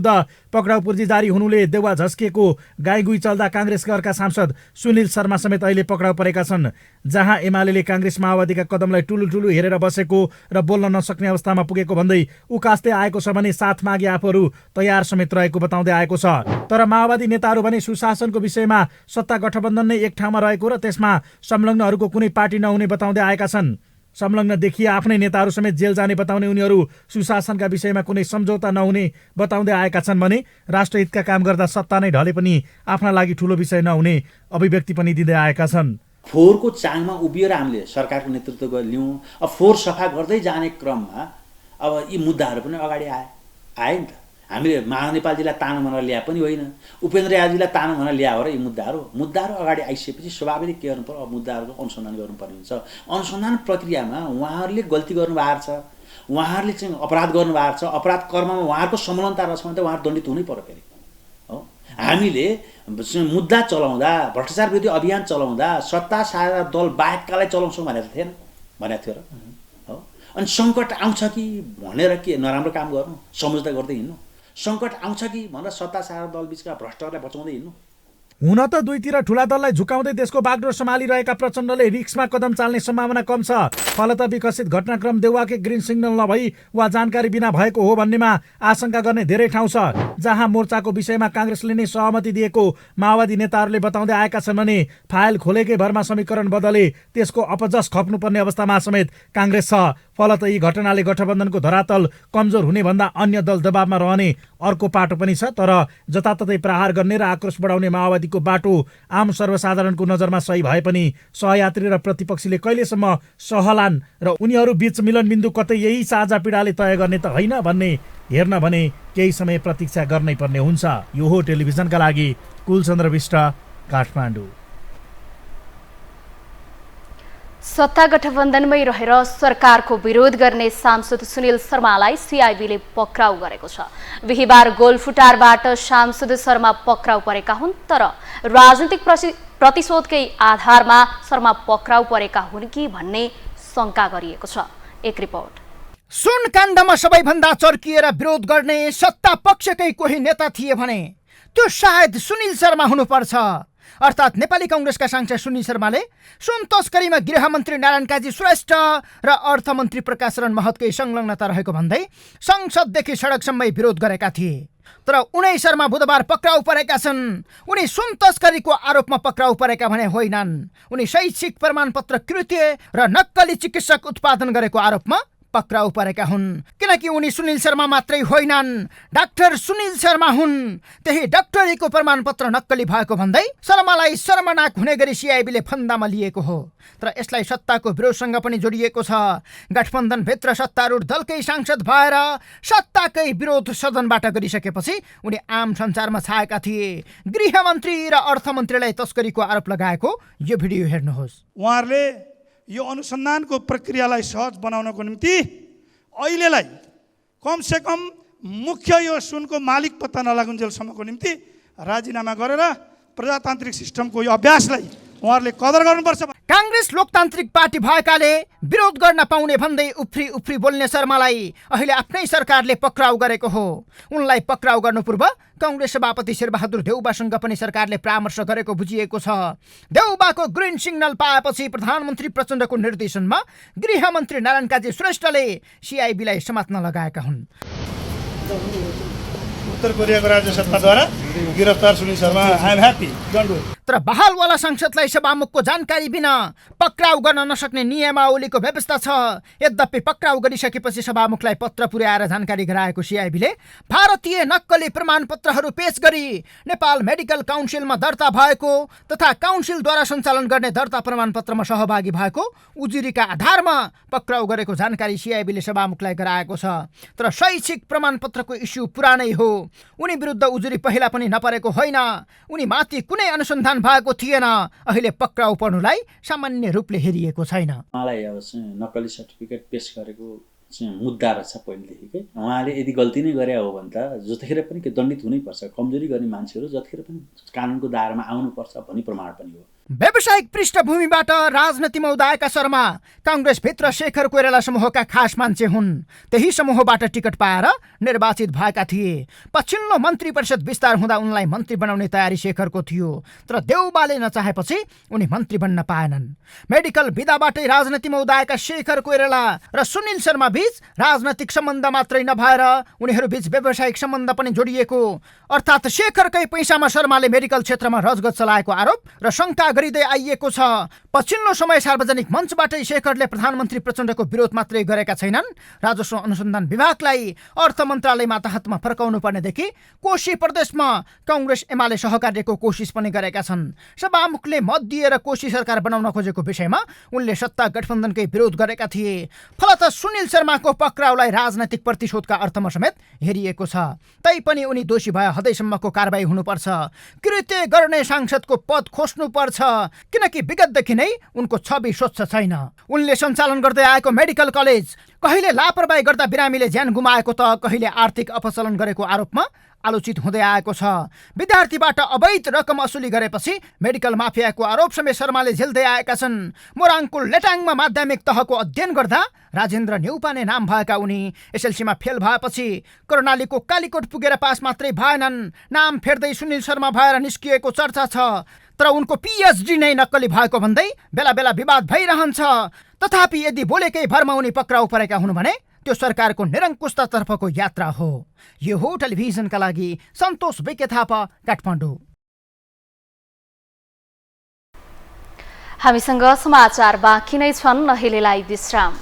पक्राउ पूर्जी जारी हुनुले देउवा झस्किएको गाईगुई चल्दा काङ्ग्रेसका अर्का सांसद सुनिल शर्मा समेत अहिले पक्राउ परेका छन्। जहाँ एमाले काङ्ग्रेस माओवादीका कदमलाई ठुलो हेरेर बसेको र बोल्न नसक्ने अवस्थामा पुगेको भन्दै उकास्दै आएको छ भने साथ मागे आफूहरू तयार समेत रहेको बताउँदै आएको छ। तर माओवादी नेताहरू भने सुशासनको विषयमा सत्ता गठबन्धन नै एक ठाउँमा रहेको र त्यसमा संलग्नहरूको कुनै पार्टी नहुने बताउँदै आएका छन्। संलग्न देखिए आफ्नै नेताहरू समेत जेल जाने बताउने उनीहरू सुशासनका विषयमा कुनै सम्झौता नहुने बताउँदै आएका छन् भने राष्ट्रहितका काम गर्दा सत्ता नै ढले पनि आफ्ना लागि ठुलो विषय नहुने अभिव्यक्ति पनि दिँदै आएका छन्। फोहोरको चाङमा उभिएर हामीले सरकारको नेतृत्व लियौँ। अब फोहोर सफा गर्दै जाने क्रममा अब यी मुद्दाहरू पनि अगाडि आए नि त। हामीले महानेपालजीलाई तानो भनेर ल्याए पनि होइन, उपेन्द्र यादवजीलाई तानो भनेर ल्याए हो र यी मुद्दाहरू अगाडि आइसकेपछि स्वाभाविक के गर्नु पर्यो, अब मुद्दाहरूको अनुसन्धान गर्नुपर्ने हुन्छ। अनुसन्धान प्रक्रियामा उहाँहरूले गल्ती गर्नुभएको छ, उहाँहरूले चाहिँ अपराध गर्नुभएको छ। अपराध कर्ममा उहाँहरूको संलग्नता रहेछ भने त उहाँहरू दण्डित हुनै पर्यो फेरि हो। हामीले मुद्दा चलाउँदा, भ्रष्टाचार विरोधी अभियान चलाउँदा सत्ता साझा दल बाहेककालाई चलाउँछौँ भनेको थियो र हो। अनि सङ्कट आउँछ कि भनेर के नराम्रो काम गर्नु, सम्झौता गर्दै हिँड्नु, सङ्कट आउँछ कि भनेर सत्ता साझा दल बिचका भ्रष्टहरूलाई बचाउँदै हिँड्नु। हुन त दुईतिर ठुला दललाई झुकाउँदै देशको बागडोर सम्हालिरहेका प्रचण्डले रिक्समा कदम चाल्ने सम्भावना कम छ। फलत विकसित घटनाक्रम देउवाकै ग्रिन सिग्नल नभई वा जानकारी बिना भएको हो भन्नेमा आशंका गर्ने धेरै ठाउँ छ। जहाँ मोर्चाको विषयमा काङ्ग्रेसले नै सहमति दिएको माओवादी नेताहरूले बताउँदै आएका छन् भने फाइल खोलेकै भरमा समीकरण बदले त्यसको अपजस खप्नुपर्ने अवस्थामा समेत काङ्ग्रेस छ। फलत यी घटनाले गठबन्धनको धरातल कमजोर हुने भन्दा अन्य दल दबावमा रहने अर्को पाटो पनि छ। तर जताततै प्रहार गर्ने र आक्रोश बढाउने माओवादीको बाटो आम सर्वसाधारणको नजरमा सही भए पनि सहयात्री र प्रतिपक्षीले कहिलेसम्म सहलान् र उनीहरू बीच मिलनबिन्दु कतै यही साझा पीडाले तय गर्ने त होइन भन्ने हेर्न भने केही समय प्रतीक्षा गर्नै पर्ने हुन्छ। यो हो टेलिभिजनका लागि कुलचन्द्र विष्ट, काठमाडौँ। सत्ता गठबन्धनमै रहेर सरकारको विरोध गर्ने सांसद सुनिल शर्मालाई सिआइबीले पक्राउ गरेको छ। बिहिबार गोलफुटारबाट सांसद शर्मा पक्राउ परेका हुन्, तर राजनीतिक प्रतिशोधकै आधारमा शर्मा पक्राउ परेका हुन् कि भन्ने शङ्का गरिएको छ। एक रिपोर्ट। सुन काण्डमा सबैभन्दा चर्किएर विरोध गर्ने सत्ता पक्षकै कोही नेता थिए भने त्यो सायद सुनिल शर्मा हुनुपर्छ। अर्थात् नेपाली काङ्ग्रेसका सांसद सुनिल शर्माले सुन तस्करीमा गृहमन्त्री नारायण काजी श्रेष्ठ र अर्थमन्त्री प्रकाश शरण महतकै संलग्नता रहेको भन्दै संसददेखि सडकसम्मै विरोध गरेका थिए। तर उनै शर्मा बुधबार पक्राउ परेका छन्। उनी सुन तस्करीको आरोपमा पक्राउ परेका भने होइनन्। उनी शैक्षिक प्रमाणपत्र कृत्य र नक्कली चिकित्सक उत्पादन गरेको आरोपमा पक्राउ परेका हुन्। किनकि उनी सुनिल शर्मा मात्रै होइनन्, डाक्टर सुनिल शर्मा हुन्। त्यही डाक्टरीको प्रमाणपत्र नक्कली भएको भन्दै शर्मालाई शर्मनाक हुने गरी सिआइबीले फन्दामा लिएको हो। तर यसलाई सत्ताको विरोधसँग पनि जोडिएको छ। गठबन्धनभित्र सत्तारूढ दलकै सांसद भएर सत्ताकै विरोध सदनबाट गरिसकेपछि उनी आम सञ्चारमा छाएका थिए। गृहमन्त्री र अर्थमन्त्रीलाई तस्करीको आरोप लगाएको यो भिडियो हेर्नुहोस्। उहाँहरूले यो अनुसन्धानको प्रक्रियालाई सहज बनाउनको निम्ति अहिलेलाई कमसेकम मुख्य यो सुनको मालिक पत्ता नलागुन्जेलसम्मको निम्ति राजीनामा गरेर प्रजातान्त्रिक सिस्टमको यो अभ्यासलाई उहाँहरूले कदर गर्नुपर्छ। काङ्ग्रेस लोकतान्त्रिक पार्टी भएकाले विरोध गर्न पाउने भन्दै उफ्री उफ्री बोल्ने शर्मालाई अहिले आफ्नै सरकारले पक्राउ गरेको हो। उनलाई पक्राउ गर्नु पूर्व काङ्ग्रेस सभापति शेरबहादुर देउबासँग पनि सरकारले परामर्श गरेको बुझिएको छ। देउबाको ग्रिन सिग्नल पाएपछि प्रधानमन्त्री प्रचण्डको निर्देशनमा गृहमन्त्री नारायण काजी श्रेष्ठले सिआइबीलाई समात्न लगाएका हुन्। उत्तर कोरियाको राज्य सत्ताद्वारा गिरफ्तार Sunil Sharma, I am happy, don't worry. तर बहालवाला सांसदलाई सभामुखको जानकारी बिना पक्राउ गर्न नसक्ने नियमावलीको व्यवस्था छ। यद्यपि पक्राउ गरिसकेपछि सभामुखलाई पत्र पुर्याएर जानकारी गराएको सिआइबीले भारतीय नक्कली प्रमाणपत्रहरू पेश गरी नेपाल मेडिकल काउन्सिलमा दर्ता भएको तथा काउन्सिलद्वारा सञ्चालन गर्ने दर्ता प्रमाणपत्रमा सहभागी भएको उजुरीका आधारमा पक्राउ गरेको जानकारी सिआइबीले सभामुखलाई गराएको छ। तर शैक्षिक प्रमाणपत्रको इस्यु पुरानै हो। उनी विरुद्ध उजुरी पहिला पनि नपरेको होइन। उनी माथि कुनै अनुसन्धान भएको थिएन। अहिले पक्राउ पर्नुलाई सामान्य रूपले हेरिएको छैन। उहाँलाई अब नक्कली सर्टिफिकेट पेश गरेको मुद्दा रहेछ पहिलेदेखिकै। उहाँले यदि गल्ती नै गरे हो भने त जतिखेर पनि दण्डित हुनैपर्छ। कमजोरी गर्ने मान्छेहरू जतिखेर पनि कानुनको दायरामा आउनुपर्छ भन्ने प्रमाण पनि हो। व्यावसायिक पृष्ठभूमिबाट राजनीतिमा उदाएका शर्मा काङ्ग्रेसभित्र शेखर कोइराला समूहका खास मान्छे हुन्। त्यही समूहबाट टिकट पाएर निर्वाचित भएका थिए। पछिल्लो मन्त्री परिषद विस्तार हुँदा उनलाई मन्त्री बनाउने तयारी शेखरको थियो। तर देउबाले नचाहेपछि उनी मन्त्री बन्न पाएनन्। मेडिकल विधाबाटै राजनीतिमा उदाएका शेखर कोइराला र सुनिल शर्मा बीच राजनैतिक सम्बन्ध मात्रै नभएर उनीहरू बीच व्यावसायिक सम्बन्ध पनि जोडिएको। अर्थात् शेखरकै पैसामा शर्माले मेडिकल क्षेत्रमा रजगत चलाएको आरोप र शङ्का गरिँदै आइएको छ। पछिल्लो समय सार्वजनिक मञ्चबाटै शेखरले प्रधानमन्त्री प्रचण्डको विरोध मात्रै गरेका छैनन्, राजस्व अनुसन्धान विभागलाई अर्थ मन्त्रालयमा तहतमा फर्काउनु पर्नेदेखि कोशी प्रदेशमा काङ्ग्रेस एमाले सहकार्यको कोसिस पनि गरेका छन्। सभामुखले मत दिएर कोशी सरकार बनाउन खोजेको विषयमा उनले सत्ता गठबन्धनकै विरोध गरेका थिए। फलत सुनिल शर्माको पक्राउलाई राजनैतिक प्रतिशोधका अर्थमा समेत हेरिएको छ। तैपनि उनी दोषी भए हदैसम्मको कारबाही हुनुपर्छ। कृत्य गर्ने सांसदको पद खोज्नुपर्छ, किनकि विगतदेखि नै उनको छवि स्वच्छ छैन। उनले सञ्चालन गर्दै आएको मेडिकल कलेज कहिले लापरवाही गर्दा बिरामीले ज्यान गुमाएको त कहिले आर्थिक अपचलन गरेको आरोपमा आलोचित हुँदै आएको छ। विद्यार्थीबाट अवैध रकम असुली गरेपछि मेडिकल माफियाको आरोप समेत शर्माले झेल्दै आएका छन्। मोराङको लेटाङमा माध्यमिक तहको अध्ययन गर्दा राजेन्द्र न्यौपाने नाम भएका उनी एसएलसीमा फेल भएपछि कर्णालीको कालीकोट पुगेर पास मात्रै भएनन्। नाम फेर्दै सुनिल शर्मा भएर निस्किएको चर्चा छ। तर उनको पिएचडी नै नक्कली भएको भन्दै बेला बेला विवाद भइरहन्छ। तथापि यदि बोलेकै भरमा उनी पक्राउ परेका हुन् भने त्यो सरकारको निरङ्कुशतातर्फको यात्रा हो। यो हो टेलिभिजनका लागि सन्तोष विके थापा, काठमाडौँ। हामीसँग समाचार बाँकी नै छन्, अहिलेलाई विश्राम।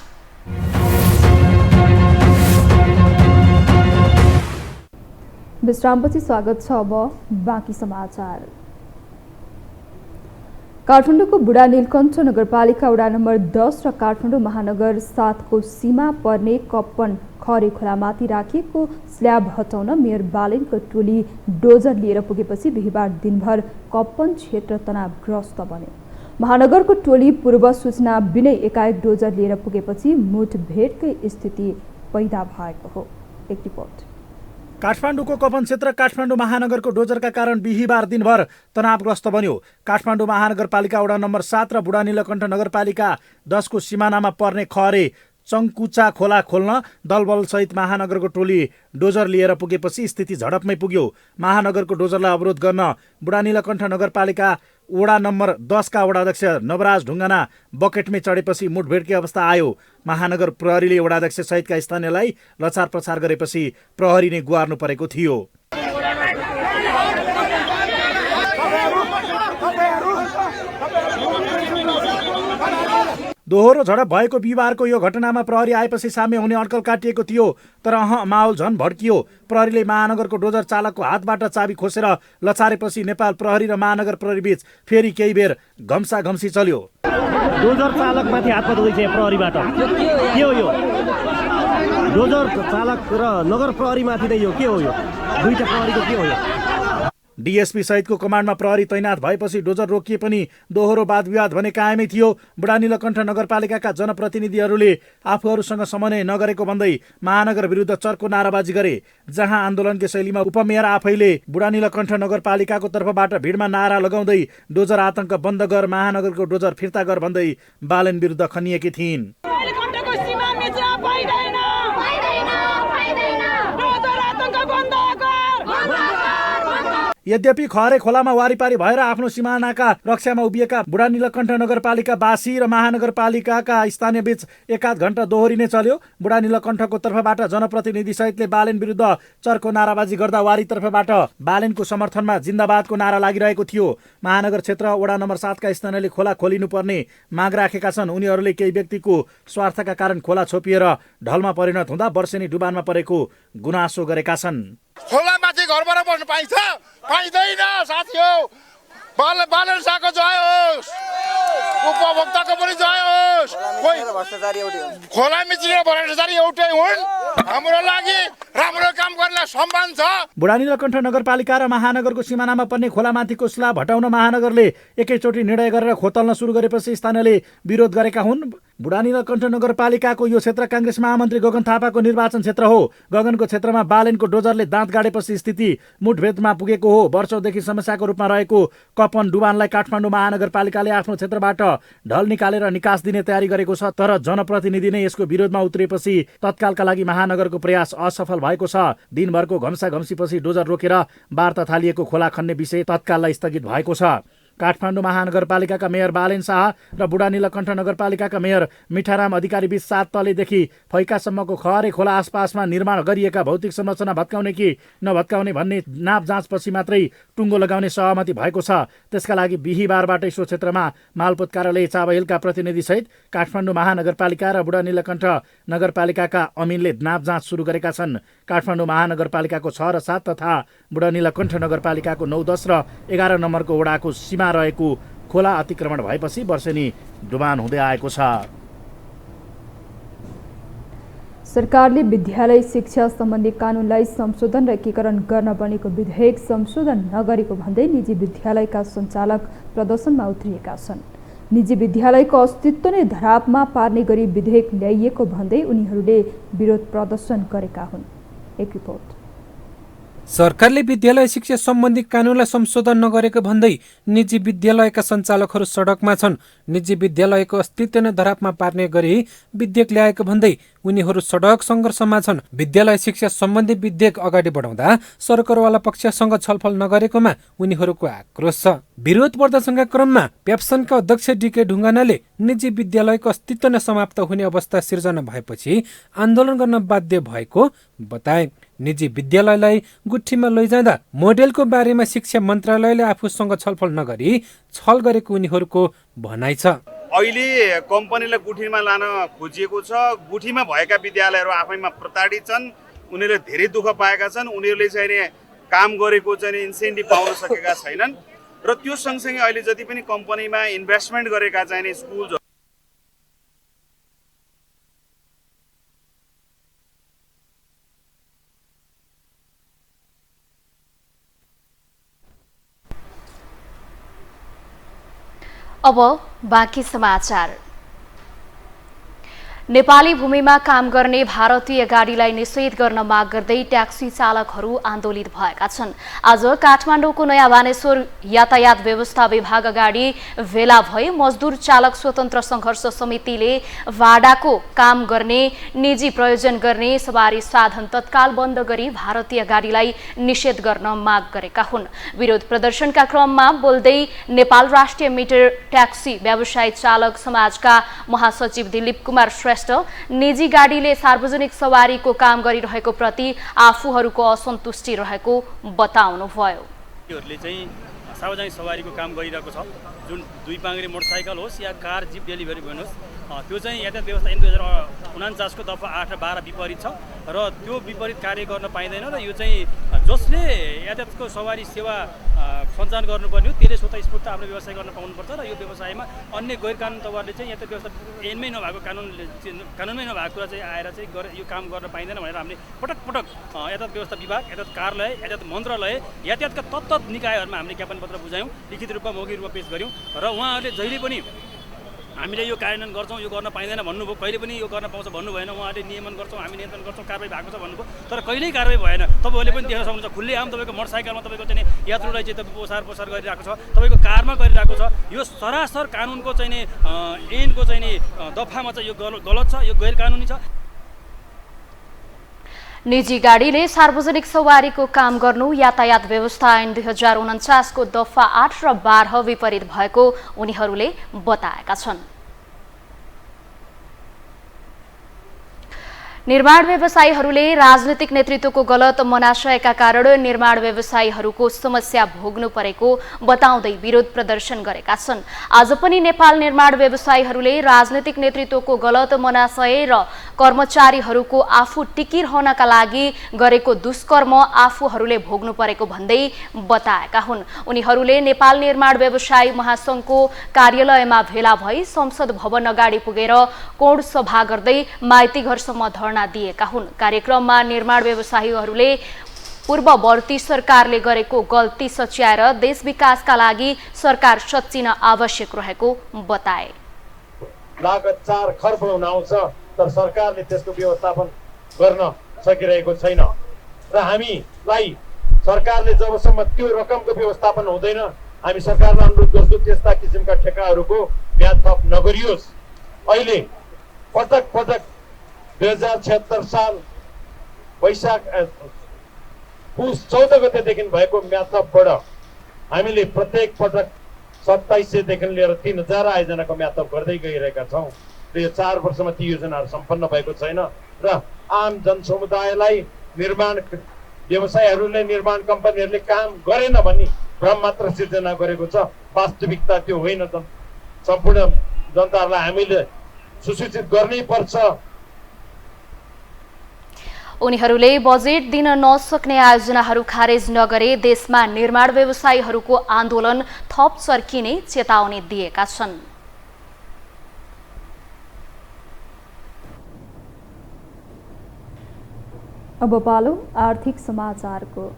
विश्रामपछि स्वागत छ। अब बाँकी समाचार। काठमाडौँको बुढा नीलकण्ठ नगरपालिका वडा नम्बर 10 र काठमाडौँ महानगर 7 को सीमा पर्ने कप्पन खरे खोलामाथि राखिएको स्ल्याब हटाउन मेयर बालेनको टोली डोजर लिएर पुगेपछि बिहिबार दिनभर कप्पन क्षेत्र तनावग्रस्त बन्यो। महानगरको टोली पूर्व सूचना बिनै एकाएक डोजर लिएर पुगेपछि मुठभेडकै स्थिति पैदा भएको हो। एक रिपोर्ट। काठमाडौँको कपन क्षेत्र काठमाडौँ महानगरको डोजरका कारण बिहिबार दिनभर तनावग्रस्त बन्यो। काठमाडौँ महानगरपालिका वडा नम्बर 7 र बुढा नीलकण्ठ नगरपालिका 10 को सिमानामा पर्ने खरे चङ्कुचा खोला खोल्न दलबलसहित महानगरको टोली डोजर लिएर पुगेपछि स्थिति झडपमै पुग्यो। महानगरको डोजरलाई अवरोध गर्न बुढा नीलकण्ठ नगरपालिका वडा नम्बर 10 का वडाध्यक्ष नवराज ढुङ्गाना बकेटमै चढेपछि मुठभेडकी अवस्था आयो। महानगर प्रहरीले वडाध्यक्ष सहितका स्थानीयलाई लचार प्रचार गरेपछि प्रहरी नै गुहार्नु परेको थियो। दोहोरो झडप भएको बिहिबारको यो घटनामा प्रहरी आएपछि साम्य हुने अड्कल काटिएको थियो। तर माहौल झन भड्कियो। प्रहरीले महानगरको डोजर चालकको हातबाट चाबी खोसेर लचारेपछि नेपाल प्रहरी र महानगर प्रहरी बीच फेरि केही बेर घम्साघम्सी चल्यो। डोजर चालकमाथि हात पार्दैछ प्रहरीबाट। के हो यो? डोजर चालक र नगर प्रहरीमाथि नै यो के हो? यो दुईटा प्रहरीको के हो यो? डीएसपी सहितको कमान्डमा प्रहरी तैनात भएपछि डोजर रोकिए पनि दोहोरो वादविवाद भने कायमै थियो। बुढा नीलकण्ठ नगरपालिकाका जनप्रतिनिधिहरूले आफूहरूसँग समन्वय नगरेको भन्दै महानगर विरुद्ध चर्को नाराबाजी गरे। जहाँ आन्दोलनकै शैलीमा उपमेयर आफैले बुढा नीलकण्ठ नगरपालिकाको तर्फबाट भिडमा नारा लगाउँदै डोजर आतंक बन्द गर, महानगरको डोजर फिर्ता गर भन्दै बालेन विरुद्ध खनिएकी थिइन्। यद्यपि खरे खोलामा वारिपारी भएर आफ्नो सिमानाका रक्षामा उभिएका बुढा नीलकण्ठ नगरपालिकावासी र महानगरपालिकाका स्थानीय बीच एकाध घण्टा दोहोरी नै चल्यो। बुढा नीलकण्ठको तर्फबाट जनप्रतिनिधि सहितले बालेन विरुद्ध चर्को नाराबाजी गर्दा वारी तर्फबाट बालेनको समर्थनमा जिन्दाबादको नारा लागिरहेको थियो। महानगर क्षेत्र वडा नम्बर 7 का स्थानीयले खोला खोलिनुपर्ने माग राखेका छन्। उनीहरूले केही व्यक्तिको स्वार्थका कारण खोला छोपिएर ढलमा परिणत हुँदा वर्षेनी डुबानमा परेको गुनासो गरेका छन्। खोलामाथि घरबाट बस्नु पाइन्छ? पाइँदैन साथी हो। बालन साको जय होस्, उपभोक्ताको पनि जय होस्। खोला मिचिने भ्रष्टाचारी एउटै हुन्। हाम्रो लागि राम्रो काम गर्न सम्मान छ। बुढा नीलकण्ठ नगरपालिका र महानगरको सिमानामा पर्ने खोलामाथिको स्लाब हटाउन महानगरले एकैचोटि निर्णय गरेर खोतल्न सुरु गरेपछि स्थानीयले विरोध गरेका हुन्। बुढा नीलकण्ठ नगरपालिकाको यो क्षेत्र काङ्ग्रेस महामन्त्री गगन थापाको निर्वाचन क्षेत्र हो। गगनको क्षेत्रमा बालेनको डोजरले दाँत गाडेपछि स्थिति मुठभेडमा पुगेको हो। वर्षौंदेखि समस्याको रूपमा रहेको कपन डुबानलाई काठमाडौँ महानगरपालिकाले आफ्नो क्षेत्रबाट ढल निकालेर निकास दिने तयारी गरेको छ। तर जनप्रतिनिधि नै यसको विरोधमा उत्रिएपछि तत्कालका लागि महानगरको प्रयास असफल भएको छ। दिनभरको घम्साघम्सीपछि डोजर रोकेर वार्ता थालिएको खोला खन्ने विषय तत्काललाई स्थगित भएको छ। काठमाडौँ महानगरपालिकाका मेयर बालेन शाह र बुढा नीलकण्ठ नगरपालिकाका मेयर मिठाराम अधिकारी बीच 7 तलेदेखि फैकासम्मको खहरे खोला आसपासमा निर्माण गरिएका भौतिक संरचना भत्काउने कि नभत्काउने भन्ने नाप जाँचपछि मात्रै टुङ्गो लगाउने सहमति भएको छ। त्यसका लागि बिहिबारबाटै सो क्षेत्रमा मालपोत कार्यालय चाबहिलका प्रतिनिधिसहित काठमाडौँ महानगरपालिका र बुढा नीलकण्ठ नगरपालिकाका अमिनले नाप जाँच सुरु गरेका छन्। काठमाडौँ महानगरपालिकाको 6 र 7 तथा बुढा नीलकण्ठ नगरपालिकाको 9, 10 र 11 नम्बरको वडाको सीमा रहेको खोला अतिक्रमण भएपछि वर्षेनी डुबान हुँदै आएको छ। सरकारले विद्यालय शिक्षा सम्बन्धी कानुनलाई संशोधन र एकीकरण गर्न बनेको विधेयक संशोधन नगरेको भन्दै निजी विद्यालयका सञ्चालक प्रदर्शनमा उत्रिएका छन्। निजी विद्यालयको अस्तित्व नै धरापमा पार्ने गरी विधेयक ल्याइएको भन्दै उनीहरूले विरोध प्रदर्शन गरेका हुन्। एक रिपोर्ट। सरकारले विद्यालय शिक्षा सम्बन्धी कानुनलाई संशोधन नगरेको भन्दै निजी विद्यालयका सञ्चालकहरू सडकमा छन्। निजी विद्यालयको अस्तित्व नै धरापमा पार्ने गरी विधेयक ल्याएको भन्दै उनीहरू सडक सङ्घर्षमा छन्। विद्यालय शिक्षा सम्बन्धी विधेयक अगाडि बढाउँदा सरकारवाला पक्षसँग छलफल नगरेकोमा उनीहरूको आक्रोश छ। विरोध प्रदर्शनका क्रममा पेप्सनका अध्यक्ष डीके ढुङ्गानाले निजी विद्यालयको अस्तित्व नै समाप्त हुने अवस्था सिर्जना भएपछि आन्दोलन गर्न बाध्य भएको बताए। निजी विद्यालयलाई गुठीमा लैजाँदा मोडेलको बारेमा शिक्षा मन्त्रालयले आफूसँग छलफल नगरी छल गरेको उनीहरूको भनाइ छ। अहिले कम्पनीलाई गुठीमा लान खोजिएको छ। गुठीमा भएका विद्यालयहरू आफैमा प्रताडित छन्। उनीहरूले धेरै दुःख पाएका छन्। उनीहरूले चाहिँ काम गरेको चाहिँ इन्सेन्टिभ पाउन सकेका छैनन् र त्यो सँगसँगै अहिले जति पनि कम्पनीमा इन्भेस्टमेन्ट गरेका चाहिँ स्कुल अब बाँकी समाचार। नेपाली भूमिमा काम गर्ने भारतीय गाडीलाई निषेध गर्न माग गर्दै ट्याक्सी चालकहरू आन्दोलित भएका छन्। आज काठमाडौँको नयाँ बानेश्वर यातायात व्यवस्था विभाग अगाडि भेला भई मजदुर चालक स्वतन्त्र सङ्घर्ष समितिले भाडाको काम गर्ने निजी प्रयोजन गर्ने सवारी साधन तत्काल बन्द गरी भारतीय गाडीलाई निषेध गर्न माग गरेका हुन्। विरोध प्रदर्शनका क्रममा बोल्दै नेपाल राष्ट्रिय मिटर ट्याक्सी व्यवसाय चालक समाजका महासचिव दिलीप कुमार निजी गाडीले सार्वजनिक सवारीको काम गरिरहेको प्रति आफूहरूको असन्तुष्टि रहेको बताउनुभयो। चाहिँ सार्वजनिक सवारीको काम गरिरहेको छ। जुन दुई पाङ्ग्रे मोटरसाइकल होस् या कार, जिप डेलिभरी होस्, त्यो चाहिँ यातायात व्यवस्था ऐन 2049 को दफा 8 र 12 विपरीत छ र त्यो विपरीत कार्य गर्न पाइँदैन र यो चाहिँ जसले यातायातको सवारी सेवा सञ्चालन गर्नुपर्ने हो त्यसले स्वतःस्फूर्त आफ्नो व्यवसाय गर्न पाउनुपर्छ र यो व्यवसायमा अन्य गैर कानुन तवरले चाहिँ यातायात व्यवस्था ऐनमै नभएको कानुनमै नभएको कुरा चाहिँ आएर चाहिँ यो काम गर्न पाइँदैन भनेर हामीले पटक पटक यातायात व्यवस्था विभाग, यातायात कार्यालय, यातायात मन्त्रालय, यातायातका तत्त निकायहरूमा हामीले ज्ञापन पत्र बुझायौँ, लिखित रूपमा मौखिक रूपमा पेश गऱ्यौँ र उहाँहरूले जहिले पनि हामीले यो कार्यान्वयन गर्छौँ, यो गर्न पाइँदैन भन्नुभयो, कहिले पनि यो गर्न पाउँछ भन्नु भएन। उहाँहरूले नियमन गर्छौँ, हामी नियन्त्रण गर्छौँ, कारबाही भएको छ भन्नुभयो, तर कहिल्यै कारबाही भएन। तपाईँहरूले पनि देख्न सक्नुहुन्छ खुल्लेआम तपाईँको मोटरसाइकलमा तपाईँको चाहिँ यात्रुलाई चाहिँ तपाईँ ओसार गरिरहेको छ, तपाईँको कारमा गरिरहेको छ। यो सरासर कानुनको चाहिँ नि ऐनको चाहिँ नि दफामा चाहिँ यो गलत छ, यो गैर कानुनी छ। निजी गाडीले सार्वजनिक सवारीको काम गर्नु यातायात व्यवस्था ऐन 2049 को दफा 8 र 12 विपरीत भएको उनीहरूले बताएका छन्। निर्माण व्यवसायीहरूले राजनीतिक नेतृत्वको गलत मनाशयका कारण निर्माण व्यवसायीहरूको समस्या भोग्नु परेको बताउँदै विरोध प्रदर्शन गरेका छन्। आज पनि नेपाल निर्माण व्यवसायीहरूले राजनीतिक नेतृत्वको गलत मनाशय र कर्मचारीहरूको आफू टिकिरहनका लागि गरेको दुष्कर्म आफूहरूले भोग्नु परेको भन्दै बताएका हुन्। उनीहरूले नेपाल निर्माण व्यवसायी महासंघको कार्यालयमा भेला भई संसद भवन अगाडि पुगेर कोण सभा गर्दै माइती घरसम्म धरना दिएका हुन्। कार्यक्रममा निर्माण व्यवसायीहरूले पूर्ववर्ती सरकारले गरेको गल्ती सच्याएर देश विकासका लागि सरकार सच्चिन आवश्यक रहेको बताए। लागत 4 खर्ब आउँछ तर सरकारले त्यसको व्यवस्थापन गर्न सकिरहेको छैन र हामीलाई सरकारले जबसम्म त्यो रकमको व्यवस्थापन हुँदैन हामी सरकारलाई अनुरोध गर्छौँ त्यस्ता किसिमका ठेक्काहरूको ब्याज थप नगरियोस्। अहिले पटक 2076 साल वैशाख पुस 14 गतेदेखि भएको म्याद थपबाट हामीले प्रत्येक पटक 2700 देखि लिएर 3000 आयोजनाको म्याद थप गर्दै गइरहेका छौँ र यो 4 वर्षमा ती योजनाहरू सम्पन्न भएको छैन र आम जनसमुदायलाई निर्माण व्यवसायीहरूले निर्माण कम्पनीहरूले काम गरेन भन्ने भ्रम मात्र सिर्जना गरेको छ। वास्तविकता त्यो होइन। सम्पूर्ण जनताहरूलाई हामीले सुसूचित गर्नै पर्छ। उनीहरूले बजेट दिन नसक्ने आयोजनाहरू खारेज नगरे देशमा निर्माण व्यवसायीहरूको आन्दोलन थप चर्किने चेतावनी दिएका छन्। अब पालो आर्थिक समाचारको।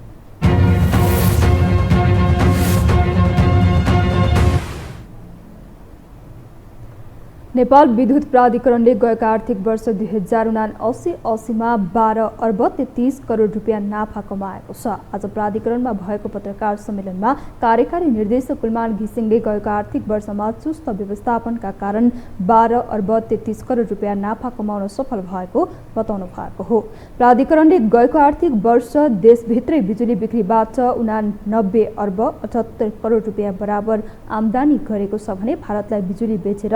नेपाल विद्युत प्राधिकरणले गएको आर्थिक वर्ष 2079-80 12 अर्ब 33 करोड रुपियाँ नाफा कमाएको छ। आज प्राधिकरणमा भएको पत्रकार सम्मेलनमा कार्यकारी निर्देशक कुलमान घिसिङले गएको आर्थिक वर्षमा चुस्त व्यवस्थापनका कारण 12 अर्ब 33 करोड रुपियाँ नाफा कमाउन सफल भएको बताउनु भएको हो। प्राधिकरणले गएको आर्थिक वर्ष देशभित्रै बिजुली बिक्रीबाट 89 अर्ब 78 करोड रुपियाँ बराबर आम्दानी गरेको छ भने भारतलाई बिजुली बेचेर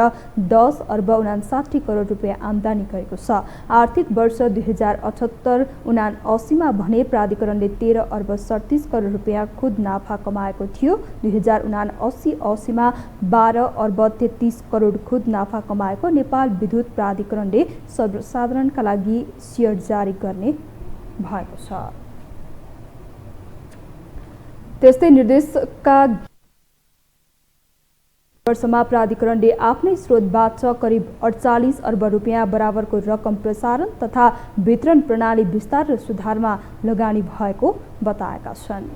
10 अर्ब 59 करोड रुपियाँ आम्दानी गरेको छ। आर्थिक वर्ष 2078-79 भने प्राधिकरणले 13 अर्ब 37 करोड रुपियाँ खुद नाफा कमाएको थियो। 2079-80 12 अर्ब 33 करोड खुद नाफा कमाएको नेपाल विद्युत प्राधिकरणले सर्वसाधारणका लागि सेयर जारी गर्ने भएको छ। त्यस्तै निर्देशकका वर्षमा प्राधिकरणले आफ्नै स्रोतबाट करिब 48 अर्ब रुपियाँ बराबरको रकम प्रसारण तथा वितरण प्रणाली विस्तार र सुधारमा लगानी भएको बताएका छन्।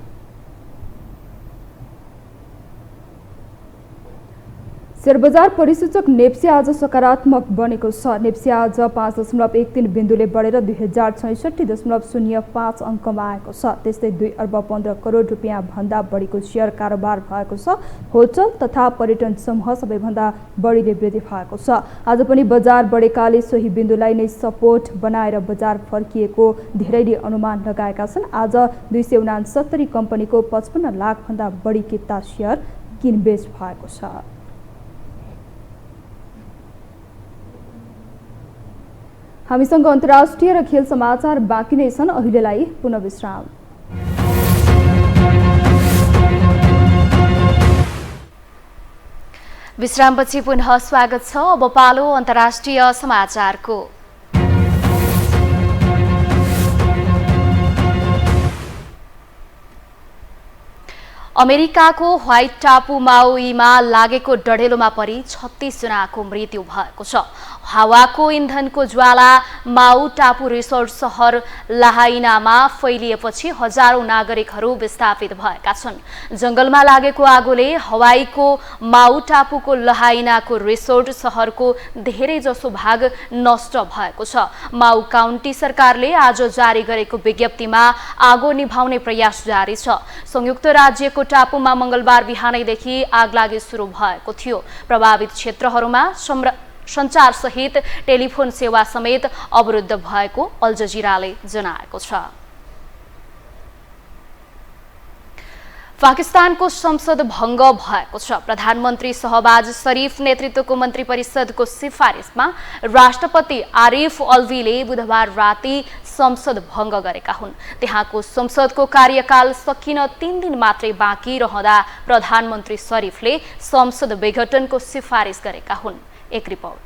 शेयर बजार परिसूचक नेप्सी आज सकारात्मक बनेको छ। नेप्सी आज 5.13 बिन्दुले बढेर 2066.05 अङ्कमा आएको छ। त्यस्तै 2 अर्ब 15 करोड रुपियाँ भन्दा बढीको सेयर कारोबार भएको छ। होटल तथा पर्यटन समूह सबैभन्दा बढीले वृद्धि भएको छ। आज पनि बजार बढेकाले सोही बिन्दुलाई नै सपोर्ट बनाएर बजार फर्किएको धेरैले अनुमान लगाएका छन्। आज 269 कम्पनीको 55 लाख भन्दा बढी किता सेयर किनबेच भएको छ। हामीसँग अन्तर्राष्ट्रिय र खेल समाचार बाँकी नै छन्। अहिलेलाई पुनः विश्राम। विश्रामपछि पुनः स्वागत छ। अब पालो अन्तर्राष्ट्रिय समाचारको। अमेरिकाको व्हाइट टापु माउईमा लागेको डढेलोमा परि 36 जनाको मृत्यु भएको छ। हावाको इन्धनको ज्वाला माउ टापु रिसोर्ट सहर लाहाइनामा फैलिएपछि हजारौं नागरिकहरू विस्थापित भएका छन्। जंगलमा लागेको आगोले हवाईको माउ टापुको लाहाइनाको रिसोर्ट सहरको धेरै जसो भाग नष्ट भएको छ। माउ काउन्टी सरकारले आज जारी गरेको विज्ञप्तिमा आगो निभाउने प्रयास जारी छ। संयुक्त राज्यको टापुमा मंगलबार बिहानैदेखि आगलागी सुरु भएको थियो। प्रभावित क्षेत्रहरूमा सञ्चार सहित टेलिफोन सेवा समेत अवरुद्ध भएको अल जजिराले जनाएको छ। पाकिस्तानको संसद भंग भएको छ। प्रधानमन्त्री शहबाज शरीफ नेतृत्वको मन्त्री परिषदको सिफारिसमा राष्ट्रपति आरिफ अलवीले बुधबार राति संसद भंग गरेका हुन्। त्यहाँको संसदको कार्यकाल सकिन 3 दिन मात्रै बाँकी रहँदा प्रधानमन्त्री शरीफले संसद विघटनको सिफारिस गरेका हुन्। एक रिपोर्ट।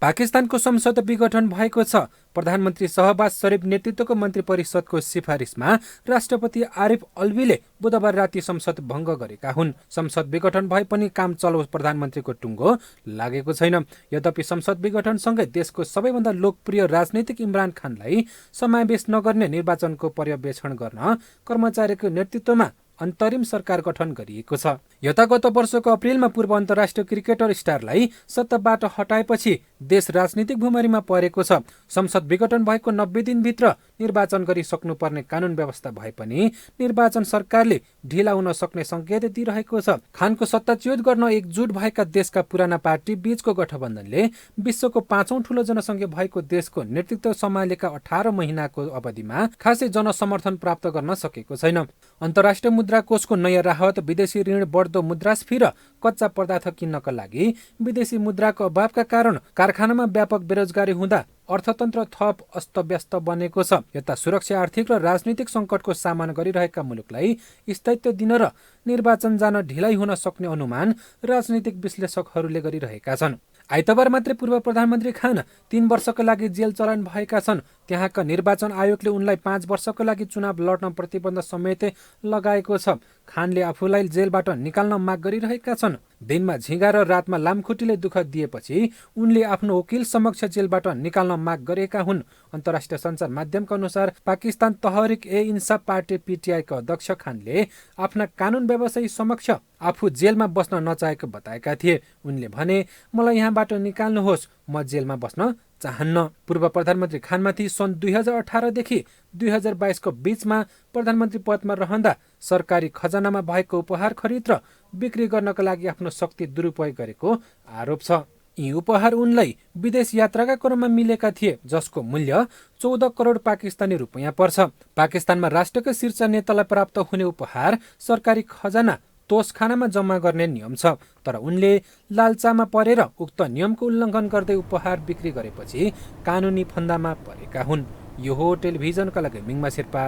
पाकिस्तानको संसद विघटन भएको छ। प्रधानमन्त्री शहबाज शरीफ नेतृत्वको मन्त्री परिषदको सिफारिसमा राष्ट्रपति आरिफ अलवीले बुधबार राति संसद भंग गरेका हुन्। संसद विघटन भए पनि काम चलाओस् प्रधानमन्त्रीको टुङ्गो लागेको छैन। यद्यपि संसद विघटनसँगै देशको सबैभन्दा लोकप्रिय राजनीतिक इमरान खानलाई समावेश नगर्ने निर्वाचनको पर्यवेक्षण गर्न कर्मचारीको नेतृत्वमा अन्तरिम सरकार गठन गरिएको छ। यता गत वर्षको अप्रिलमा पूर्व अन्तर्राष्ट्रिय क्रिकेटर स्टारलाई सत्ताबाट हटाएपछि देश राजनीतिक भुमरीमा परेको छ। संसद विघटन भएको 90 दिनभित्र निर्वाचन गरिसक्नुपर्ने कानून व्यवस्था भए पनि निर्वाचन सरकारले ढिला हुन सक्ने संकेत दिइरहेको छ। खानको सत्ताच्युत गर्न एकजुट भएका देशका पुराना पार्टी बीचको गठबन्धनले विश्वको 5औं ठूलो जनसङ्ख्या भएको देशको नेतृत्व सम्हालेका 18 महिनाको अवधिमा खासै जनसमर्थन प्राप्त गर्न सकेको छैन। अन्तर्राष्ट्रिय मुद्रा कोषको नयाँ राहत, विदेशी ऋण, बढ्दो मुद्रास्फीति र कच्चा पदार्थ किन्नका लागि विदेशी मुद्राको अभावका कारण कारखानामा व्यापक बेरोजगारी हुँदा अर्थतन्त्र थप अस्तव्यस्त बनेको छ। यता सुरक्षा, आर्थिक र राजनीतिक संकटको सामना गरिरहेका मुलुकलाई स्थायित्व दिन र निर्वाचन जान ढिलाइ हुन सक्ने अनुमान राजनीतिक विश्लेषकहरूले गरिरहेका छन्। आइतबार मात्रै पूर्व प्रधानमन्त्री खान 3 वर्षका लागि जेल चलान भएका छन्। त्यहाँका निर्वाचन आयोगले उनलाई 5 वर्षका लागि चुनाव लड्न प्रतिबन्ध समेत लगाएको छ। खानले आफूलाई जेलबाट निकाल्न माग गरिरहेका छन्। दिनमा झिँगा र रातमा लामखुट्टेले दुःख दिएपछि उनले आफ्नो वकिल समक्ष जेलबाट निकाल्न माग गरेका हुन्। अन्तर्राष्ट्रिय सञ्चार माध्यमका अनुसार पाकिस्तान तहरिक ए इन्साफ पार्टी पीटीआईका अध्यक्ष खानले आफ्ना कानून व्यवसायी समक्ष आफू जेलमा बस्न नचाहेको बताएका थिए। उनले भने, मलाई यहाँबाट निकाल्नुहोस्, म जेलमा बस्न चाहन्न। पूर्व प्रधानमन्त्री खानमाथि सन् 2018 देखि 2022 को बीचमा प्रधानमन्त्री पदमा रहँदा सरकारी खजानामा भएको उपहार खरिद र बिक्री गर्नका लागि आफ्नो शक्ति दुरुपयोग गरेको आरोप छ। यी उपहार उनलाई विदेश यात्राका क्रममा मिलेका थिए, जसको मूल्य 14 करोड पाकिस्तानी रुपैयाँ पर्छ। पाकिस्तानमा राष्ट्रका शीर्ष नेतालाई प्राप्त हुने उपहार सरकारी खजाना तोसखानामा जम्मा गर्ने नियम छ। तर उनले लालचामा परेर उक्त नियमको उल्लङ्घन गर्दै उपहार बिक्री गरेपछि कानुनी फन्दामा परेका हुन्। यो हो टेलिभिजनका लागि मिङमा शेर्पा,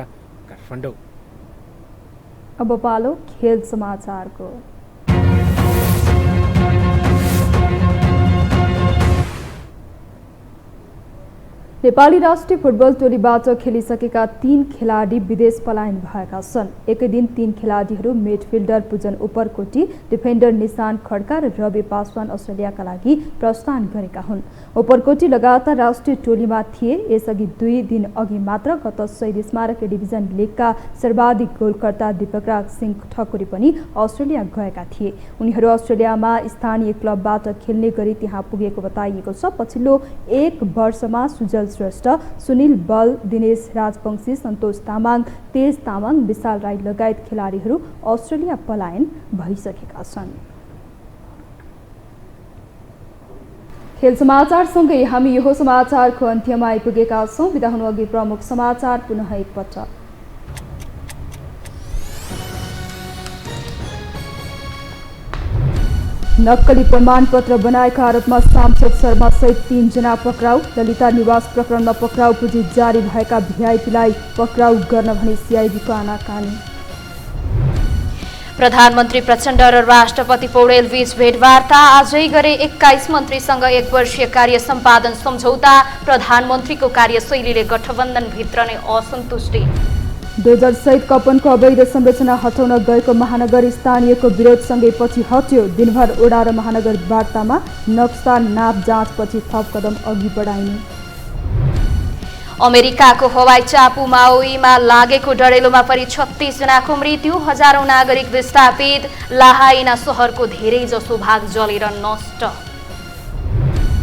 काठमाडौँ। अब पालो खेल समाचारको। नेपाली राष्ट्रिय फुटबल टोलीबाट खेलिसकेका 3 खेलाडी विदेश पलायन भएका छन्। एकै दिन 3 खेलाडीहरू मिडफिल्डर पूजन उपरकोटी, डिफेन्डर निशान खड्का र रवि पासवान अस्ट्रेलियाका लागि प्रस्थान गरेका हुन्। उपरकोटी लगातार राष्ट्रिय टोलीमा थिए। यसअघि 2 दिन अघि मात्र गत शहीद स्मारक डिभिजन लिगका सर्वाधिक गोलकर्ता दीपकराज सिंह ठकुरी पनि अस्ट्रेलिया गएका थिए। उनीहरू अस्ट्रेलियामा स्थानीय क्लबबाट खेल्ने गरी त्यहाँ पुगेको बताइएको छ। पछिल्लो 1 वर्षमा सुजल श्रेष्ठ, सुनिल बल, दिनेश राजवंशी, सन्तोष तामाङ, तेज तामाङ, विशाल राई लगायत खेलाडीहरू अस्ट्रेलिया पलायन भइसकेका छन्। खेल समाचारसँगै हामी यो समाचारको अन्त्यमा आइपुगेका छौँ। बिदा हुनु अघि प्रमुख समाचार पुनः एकपटक। नक्कली प्रमाणपत्र बनाएका आरोपमा सांसद शर्मा सहित 3 जना पक्राउ। ललिता निवास प्रकरणमा पक्राउ पुँजी जारी भएका भिआइपीलाई पक्राउ गर्न भनी सिआइडीको आनाकानी। प्रधानमन्त्री प्रचण्ड र राष्ट्रपति पौडेल बीच भेटवार्ता आजै गरे 21 मन्त्रीसँग 1 वर्षीय कार्य सम्पादन सम्झौता प्रधानमन्त्रीको कार्यशैलीले गठबन्धनभित्र नै असन्तुष्टि डेजर सहित कपनको अवैध संरचना हटाउन गएको महानगर स्थानीयको विरोधसँगै पछि हट्यो दिनभर ओडा र महानगर वार्तामा नक्सा नाप जाँचपछि थप कदम अघि बढाइने अमेरिकाको हवाई चापु माओईमा लागेको डढेलोमा परि 36 जनाको मृत्यु हजारौं नागरिक विस्थापित लाहाइना शहरको धेरै जसो भाग जलेर नष्ट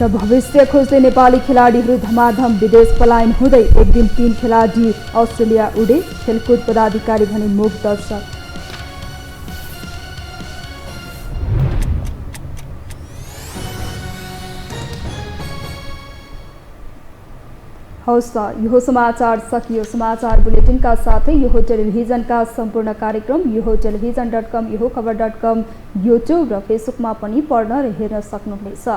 र भविष्य खोज्दै नेपाली खेलाडीहरू धमाधम विदेश पलायन हुँदै एक दिन 3 खेलाडी अस्ट्रेलिया उडे खेलकुद पदाधिकारी भने मूक दर्शक हौस् यो समाचार सकियो समाचार बुलेटिनका साथै यो टेलिभिजनका सम्पूर्ण कार्यक्रम यो टेलिभिजन.com यो खबर.com युट्युब र फेसबुकमा पनि पढ्न र हेर्न सक्नुहुनेछ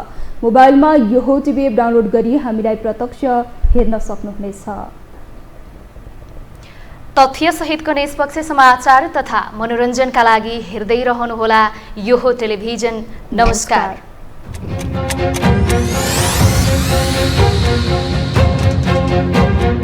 मोबाइलमा यो टिभी एप डाउनलोड गरी हामीलाई प्रत्यक्ष हेर्न सक्नुहुनेछ तथ्य सहितको निष्पक्ष समाचार तथा मनोरञ्जनका लागि हेर्दै रहनुहोला यो टेलिभिजन नमस्कार Thank you.